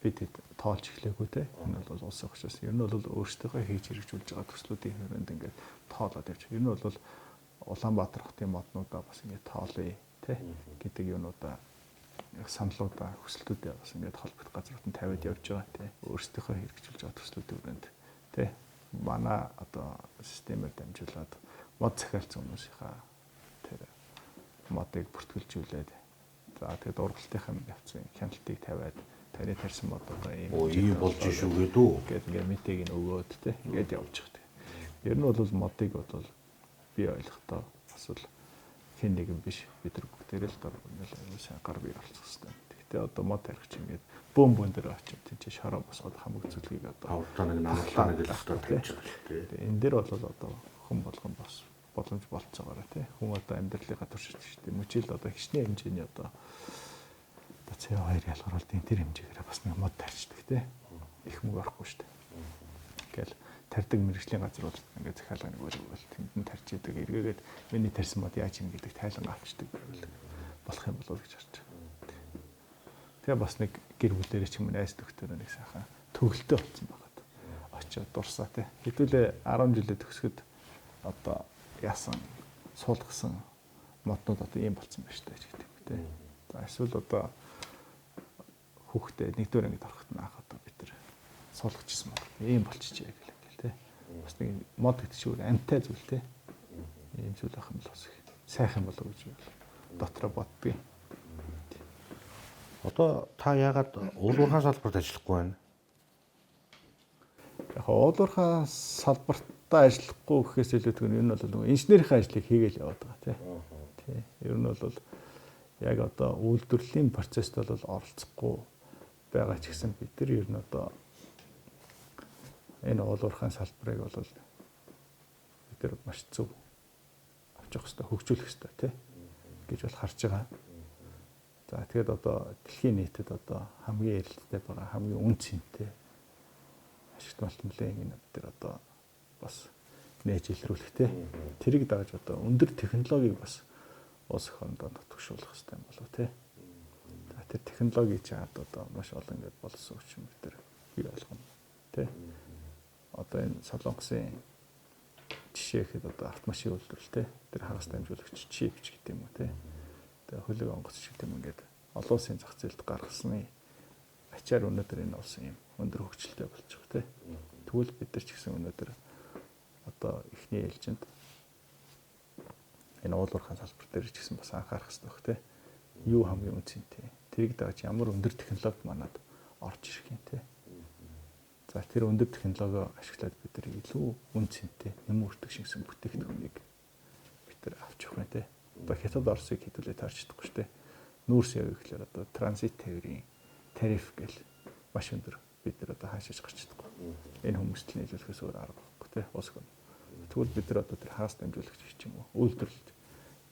бид тоолж эхлэегүй те. Энэ бол улсын учраас ер нь бол өөрсдөө хийж хэрэгжүүлж байгаа төслүүдийн хүрээнд ингээд тоолоод явж. Ер нь бол Улаанбаатар хотын моднуудаа бас ингээд тоолъё те гэдэг юунуудаа саналуудаа хүсэлтүүдээ бас ингээд холбогд газрууд нь тавиад явж байгаа те. Өөрсдөө хэрэгжүүлж байгаа төслүүдийн хүрээнд те. Манай одоо системээр дамжуулаад мод захиалсан хүмүүсийнхаа тэр модыг бүртгүүлжүүлээд за тэгээд ургалтынхаа явцын хяналтыг тавиад таны тарьсан мод одоо ийм болж шүү гэдэг үү гэдэг ингээд мэтийг нь өгөөд те ингээд явж байгаа. Ер нь бол модыг бол би ойлгохдоо бас л хэн нэгэн биш бид нар бүгдээрээ л дор нэг сайн гар бие болцох хэрэгтэй. Гэхдээ одоо мод тарих чинь ингээд бөөн дээр очив тийч шороо босгоод хамаг зүйлийг одоо хавтаа нэг намлаа нэг л автаа тавьж байгаа шүү дээ. Энэ дээр бол одоо хүн болгон бас боломж болцоогоорой тий. Хүн одоо амьдралынхаа туршиж шүү дээ. Мөчил одоо хичнээн хэмжээний одоо CO2 ялгаруулалт энэ төр хэмжээгээр бас нэг мод тарьждаг тий. Их мөнгө орохгүй шүү дээ. Ингээл тарьдаг мэрэгжлийн газар бол ингээд захиалганы өгөөл тэнд нь тарьж идэг эргээгээд миний тарьсан мод яаж юм гэдэг тайлан авчдаг болох юм болов уу гэж харж байна. Тэгээ бас нэг гэр бүлэрээ ч юм уу найз нөхдөөрөө нэг сайхан төгөлтэй болсон байгаад очиод дурсаа тий. Хэдүүлээ 10 жилээ төгсгöd одоо яасан суулгасан моднууд одоо ийм болсон байна шүү дээ гэдэг тий. За эсвэл одоо хүүхдээ нэгдүгээр ангид ороход нь анх одоо бид нар суулгачсан мод ийм болчихжээ гэл тий. Бас нэг мод гэдэг чинь амьтай зүйл тий. Ийм зүйл ах юм л бас их сайхан болов гэж дотроо боддгийг. Одоо та яагаад уулуурхай салбарт ажиллахгүй байна? Яг уулуурхай салбартаа ажиллахгүй гэхээс илүүтэйг нь ер нь бол нөгөө инженерийн ажлыг хийгээл яваад байгаа тий. Ер нь бол яг одоо үйлдвэрлэлийн процессд бол оролцохгүй байгаа ч гэсэн бид нар ер нь одоо энэ уулуурхай салбарыг бол бид нар маш зөв авч явах хэрэгтэй, хөгжүүлэх хэрэгтэй тий гэж бол харж байгаа. За тэгээд одоо дэлхийн нийтэд одоо хамгийн эрэлттэй байгаа хамгийн үн цэнтэй ашигт малтмлын энэ бид одоо бас нээж илрүүлэх те тэрийг дааж одоо өндөр технологиг бас улс орнод нотгшуулах хэрэгтэй юм болов те. За тэр технологи чаад одоо маш олон ингээд болсон учраас бид нар бий болгоно те. Одоо энэ Солонгосын жишээ ихэд одоо автомашин үйлдвэрлэл те тэр хагас дамжуулагч чип ч гэдэг юм уу те. Тэгээ хөлөг онгоц шиг юм ингээд олон улсын зах зээлд гаргасны ачаар өнөөдөр энэ улс юм өндөр хөгжилтэй болж байгаа тийм. Тэгвэл бид нар ч гэсэн өнөөдөр одоо эхний ээлжинд энэ уулуурхай салбар дээр ч гэсэн бас анхаарах хэрэгтэй баг тийм. Юу хамгийн үнцэнтэй. Тэрийг дааж ямар өндөр технологи манад орж ирэх юм тийм. За тэр өндөр технологио ашиглаад бид нар илүү үнцэнтэй нэмэр өртөг шингэсэн бүтээгдэхүүнийг бид нар авч явах юм тийм. Одоо Хятад Оросыг хэдүүлээ таарч чадахгүй шүү дээ. Нүүрс яв гэхлээр одоо транзит тээврийн тариф гэл маш өндөр бид нар одоо хаашаач гарч чадахгүй. Энэ хүмүүст л нийлүүлэхээс өөр арга байхгүй тий улс гоо. Тэгвэл бид нар одоо тэр хаас дамжуулагч гэх юм уу үйлдвэрлэж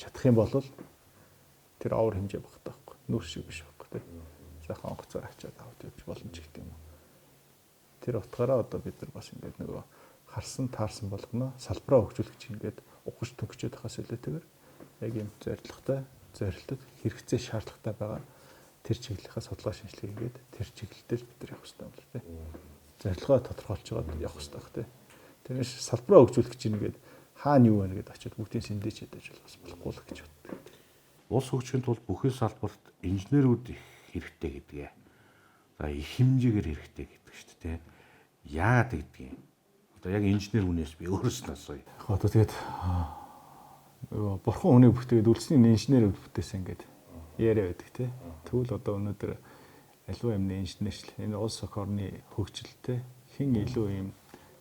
чадах юм бол тэр овер хэмжээ багтаа байхгүй. Нүүрс шиг биш байхгүй тий. Сайхан онгоцоор ачаад аваад явж боломж гэдэг юм уу. Тэр утгаараа одоо бид нар бас ингээд нөгөө харсан таарсан болгоно салбараа хөгжүүлэх чинь ингээд угаж төгчөөд хас үлээтэйгээр яг юм зорилготой зорилтод хэрэгцээ шаардлагатай байгаа тэр чиглэлийнхаа судалгаа шинжилгээ хийгээд тэр чиглэлдээ бид нар явах хэрэгтэй юм л тий. Зорилгоо тодорхойлж байгаа явах хэрэгтэй баг тий. Тэрнээс салбараа хөгжүүлэх чинь ингээд хаана юу байна гэдээ очиод бүгдийн сэндэж ядаж бас болохгүй л гэж боддог. улс хөгжихийн тулд бүхэл салбарт инженерүүд их хэрэгтэй гэдгээ. За их хэмжээгээр хэрэгтэй гэдэг шүү дээ. Яагаад гэдгийг. Одоо яг инженер хүнээс би өөрөөс нь асууя. Яг одоо тэгээд бурхан хүнийг бүтээгээд үлдсэний инженерүүд бүтээсэн гэдэг яриа байдаг тий. Тэгвэл одоо өнөөдөр аливаа юмны инженерчлэл энэ улс орны хөгжилтэй хэн илүү ийм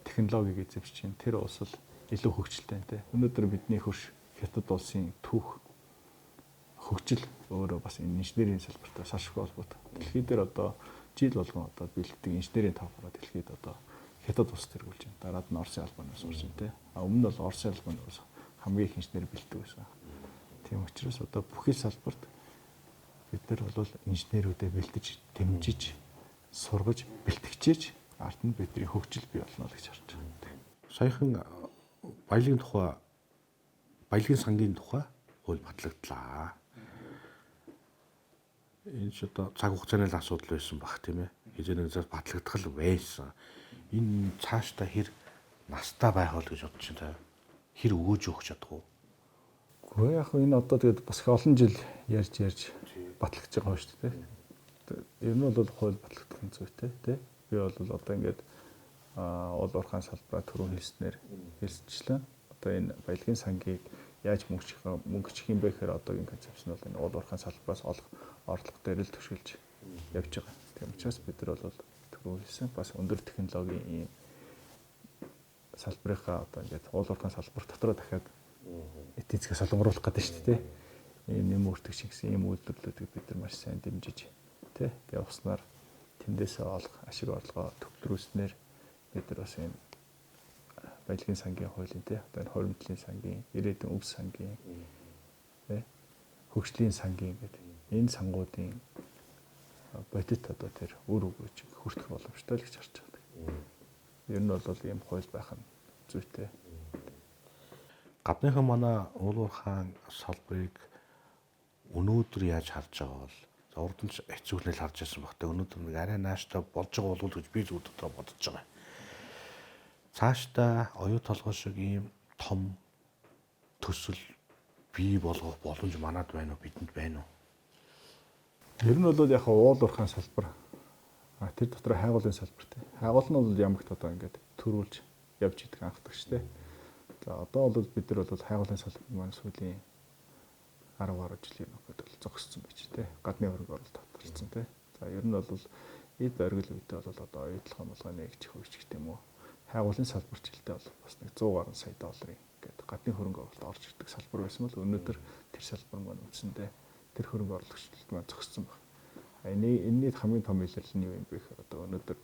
технологиг эзэмшиж чинь тэр улс л илүү хөгжилтэй тий. Өнөөдөр бидний хөрш хятад улсын түүх хөгжил өөрөө бас энэ инженерийн салбартай маш их холбоотой. Дэлхийд дээр одоо жил болгон одоо бэлддэг инженерийн тавхараа дэлхийд одоо хятад улс тэргүүлж байна. Дараад нь Оросын албанаас урж байна тий. А өмнө нь бол Оросын албанаас хамгийн их инженер бэлддэг байсан. Тийм учраас одоо бүхэл салбарт бид нар бол инженерүүдэд бэлдэж, дэмжиж, сургаж, бэлтгэжээж ард нь бидний хөгжил бий болно л гэж харж байгаа. Саяхан баялагын сангийн тухай хууль батлагдлаа. Энэ ч одоо цаг хугацааны л асуудал байсан баг тийм ээ. Хизээ батлагдах л байсан. Энэ цаашдаа хэр настай байх бол гэж бодож байна. Хэр өгөөж өгч чадах уу? Гэхдээ яг энэ одоо тэгээд бас их олон жил ярьж батлагдж байгаа шүү дээ. Ер нь бол хууль батлагдах нь зүйтэй тий. Би бол одоо ингээд уул уурхайн салбараа түрүү хэлсэнчлэн одоо энэ баялагын сангийг яаж мөнгөчих юм бэ гэхээр одоогийн концепц нь бол энэ уул уурхайн салбараас орлого дээр л төшөөлж явж байгаа. Тийм учраас бид нар бол түрүү хэлсэн бас өндөр технологийн ийм салбарынхаа одоо ингээд уул уурхайн салбар дотроо дахиад эдийн засгаас олонруулах гэдэг шүү дээ. Ийм нэм өртөгч гэсэн ийм үйлдвэрлэлүүдийг бид нар маш сайн дэмжиж тий. Тэгээ уснаар тэндээсээ олох ашиг орлогоо төвлөрүүлснээр бид нар бас ийм баялагын сангийн хуулийн тий. Одоо энэ хоримтлын сангийн, ирээдүйн өв сангийн тий. Хөгжлийн сангийн гэдэг энэ сангуудын бодит одоо тэр үр өгөөж хүртэх боломжтой л гэж харж байгаа. Ер нь бол ийм хууль байх нь зүйтэй. Гадныхан манай уул уурхайн салбарыг өнөөдөр яаж харж байгаа бол урд нь хэцүүхнэл харж байсан багтаа өнөөдөр нэг арай нааштай болж байгаа болов уу гэж би зөв дотроо бодож байгаа. Цаашдаа оюу толгой шиг ийм том төсөл бий болгох боломж манад байна уу, бидэнд байна уу? Ер нь бол яг уул уурхайн салбар тэр дотор хайгуулын салбартай. Хайгуул нь бол ямагт одоо ингээд төрүүлж явж идэг анхдагч тий. За одоо бол бид нар бол хайгуулын салбар маань сүүлийн 10 гаруй жилийн өмнөд бол зогссон байж тий. Гадны хөрөнгө оруулалт татварцсан тий. За ер нь бол эд оргил үедээ бол одоо оюутлах хамгаалгаа нэгж хөгжих гэдэм үү. Хайгуулын салбар жилдээ бол бас нэг 100 гаруй сая долларын ингээд гадны хөрөнгө оруулалт орж ирдэг салбар байсан бол өнөөдөр тэр салбар маань үндсэндээ тэр хөрөнгө оруулагчдад маань зогссон байна. Энэний хамгийн том илэрлэл нь юу юм бэ гэхээр одоо өнөөдөр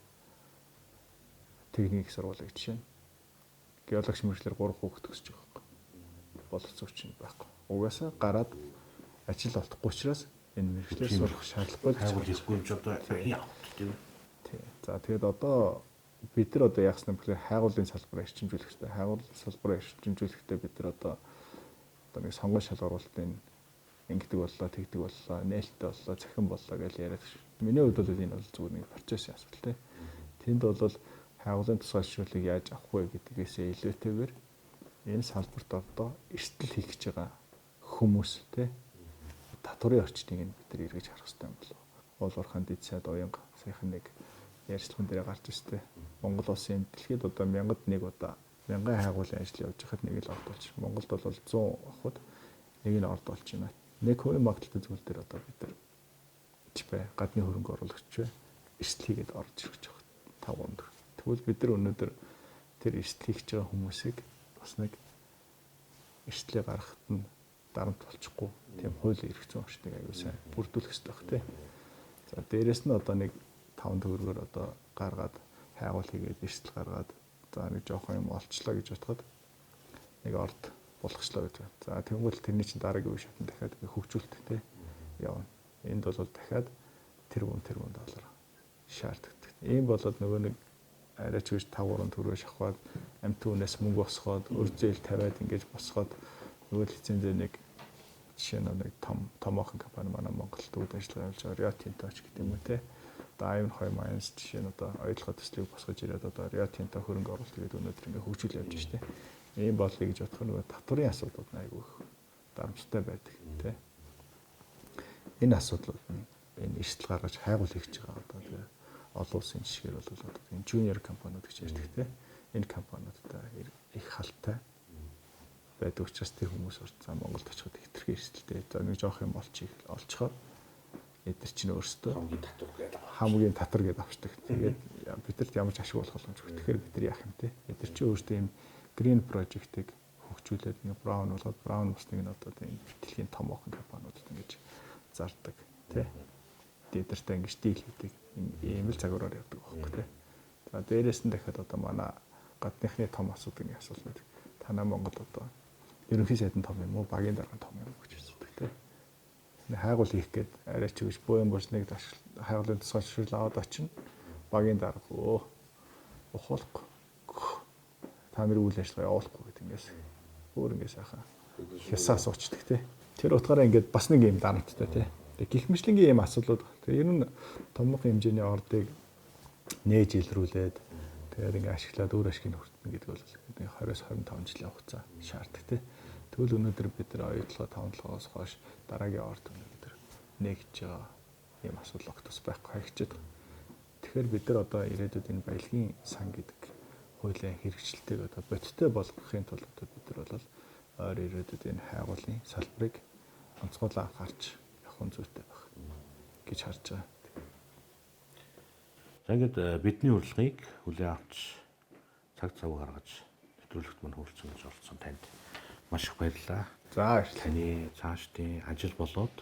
техник сургуулийн жишээ нь геологч мэргэжлэр 3 хүүхэд төгсөж байгаа байхгүй. Боловсрогч нь байхгүй. Угаасаа гараад ажил олдохгүй учраас энэ мэргэжлэр сурах шаардлагагүй хайгуул хийхгүй юм ч одоо явах тийм. За тэгээд одоо бид нар одоо яахсан бэ гэхээр хайгуулын салбараа эрчимжүүлэх хэрэгтэй. Хайгуулын салбараа эрчимжүүлэхдээ бид нар одоо нэг сонгон шалгуулалтын ингэдэг боллоо, тэгдэг боллоо, нээлттэй боллоо, цахим боллоо гэж яриад шүү. Миний хувьд бол энэ бол зүгээр нэг процессын асуудал тий. Тэнд бол хайгуулын тусгайлшуулыг яаж авах вэ гэдгээс илүүтэйгээр энэ салбарт одоо эрсдэл хийх гэж байгаа хүмүүс тий татварын орчныг нь бид нар эргэж харах хэрэгтэй юм болов. Уул уурхайн дэд сайд уянга саяхан нэг ярьцлаган дээр гарч ирсэн. Монгол улсын дэлхийд одоо 1001 удаа 1000 хайгуулын ажил явж байхад нэг л орд болж. Монголд бол 100 авахд нэг нь орд болж байна. Нэг хувийн магадaltaй зүйл дээр одоо бид нар гадны хөрөнгө оруулагч эрсдэл хийгээд орж ирж байгаа 5 онд. Тэгвэл бид нар өнөөдөр тэр эрсдэл хийж байгаа хүмүүсийг бас нэг эрсдлээ гаргахад нь дарамт болчихгүй тийм хууль эрх зүйн орчныг аюул сайн бүрдүүлэх хэрэгтэй баг тий. За дээрэс нь одоо нэг 5 төгрөгөөр одоо гаргаад хайгуул хийгээд эрсдэл гаргаад за нэг жоохон юм олчлоо гэж бодоход нэг орд болгочлоо гэж байна. За тэгвэл тэрний чинь дараагийн үе шатнд дахиад хөгжүүлэлт тий явна. Энд бол дахиад тэрбум доллар шаарддаг. Ийм болоод нөгөө нэг арай ч гэж 5-3 төгрөг шахаад амт түүнээс мөнгө босгоод өр зээл тавиад ингэж босгоод нөгөө лицензээр нэг жишээ нь нэг томоохон компани манай Монголд үйл ажиллагаа явуулж байгаа Rio Tinto ч гэдэг юм уу тий. Одоо Iron Hoy Mines жишээ нь одоо ойлгоход төслийг босгож ирээд одоо Rio Tinto хөрөнгө оруулалт гэдэг өнөөдөр ингээ хөгжүүл явж штэ. Ийм боллоо гэж бодох нөгөө татварын асуудлууд айгүй их дарамттай байдаг тий. Энэ асуудлууд нь энэ эрсдэл гаргаж хайгуул хийж байгаа одоо тэгээ олон улсын жишгээр бол одоо энэ junior компаниуд гэж ярьдаг те. Энэ компаниудтай их халтай байдаг учраас тэр хүмүүс орцоо Монголд очиход хэтэрхий эрсдэлтэй. За нэг жоох юм олцохоор эдгээр чинь өөрсдөө хамгийн татвар гэдэг авчдаг. Тэгээд бидэрт ямар ч ашиг болох боломжгүй. Тэгэхээр бид нар яах юм те. Эдгээр чинь өөрсдөө ийм green project-ыг хөгжүүлээд нэг brown болоод brown бас нэг нь одоо энэ дэлхийн том охин компаниудад ингэж зардаг тий. Дээдэртээ ингэж дийл хийдэг ийм л загвараар явдаг байхгүй тий. За дээрээс нь дахиад одоо манай гадныхны том асуудгийн асуулт байдаг. Танай Монгол одоо ерөнхий сайдын том юм уу, багийн даргын том юм уу гэж асуудаг тий. Хайгуул хийх гээд арай ч гэж бөөм борсныг хайгуулын тусгай аваад очино. Багийн дарга ухуулахгүй. Та нарын үйл ажиллагаа явуулахгүй гэдэг ингээс өөр ингээс ахаа хясаа суучдаг тий. Тэр утгаараа ингээд бас нэг юм дарамттай тий. Гэх мэтлэнгийн юм асуудлууд. Тэгээ ер нь томоохон хэмжээний ордыг нээж илрүүлээд тэгээд ингээд ашиглаад өөр ашиг нь хүртэнэ гэдэг бол 20-25 жилийн хугацаа шаарддаг тий. Тэгвэл өнөөдөр бид нар оюутлага 5-7-оос хойш дараагийн орд өнөөдөр нэгж байгаа юм асуудал огтос байхгүй хаягчид. Тэгэхээр бид нар одоо ирээдүйд энэ баялагын сан гэдэг хуулийн хэрэгжилтэйг одоо бодиттой болгохын тулд бид нар бол ойр ирээдүйд энэ хайгуулын салбарыг онцгойлон анхаарч явах зүйтэй байх гэж харж байгаа. За ингээд бидний урилгыг хүлээн авч цаг цав гаргаж нэвтрүүлэгт мань хүрэлцэн гэж оролцсон танд маш их баярлалаа. За таны цаашдын ажил болоод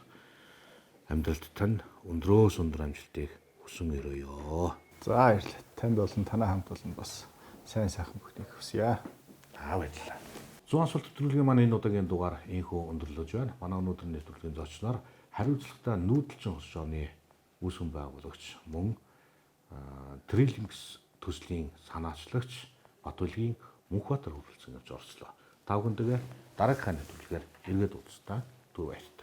амьдралд тань өндрөөс өндөр амжилтыг хүсэн өрөөё. За баярлалаа. Танд болон танай хамт болон бас сайн сайхан бүхнийг хүсье. Баярлалаа. Зүүн асуулт нэвтрүүлгийн маань энэ удаагийн дугаар инхүү өндөрлөж байна. Манай өнөөдрийн нэвтрүүлгийн зочноор хариуцлагатай нүүдэлчин хос шооны үүсгэн байгуулагч мөн Trillinks төслийн санаачлагч Батбөлгийн Мөнхбаатар хүрэлцэн явж орслоо. Та бүхэндээ дараагийнхаа нэвтрүүлгээр эргээд уулзтаа. Түр баяр.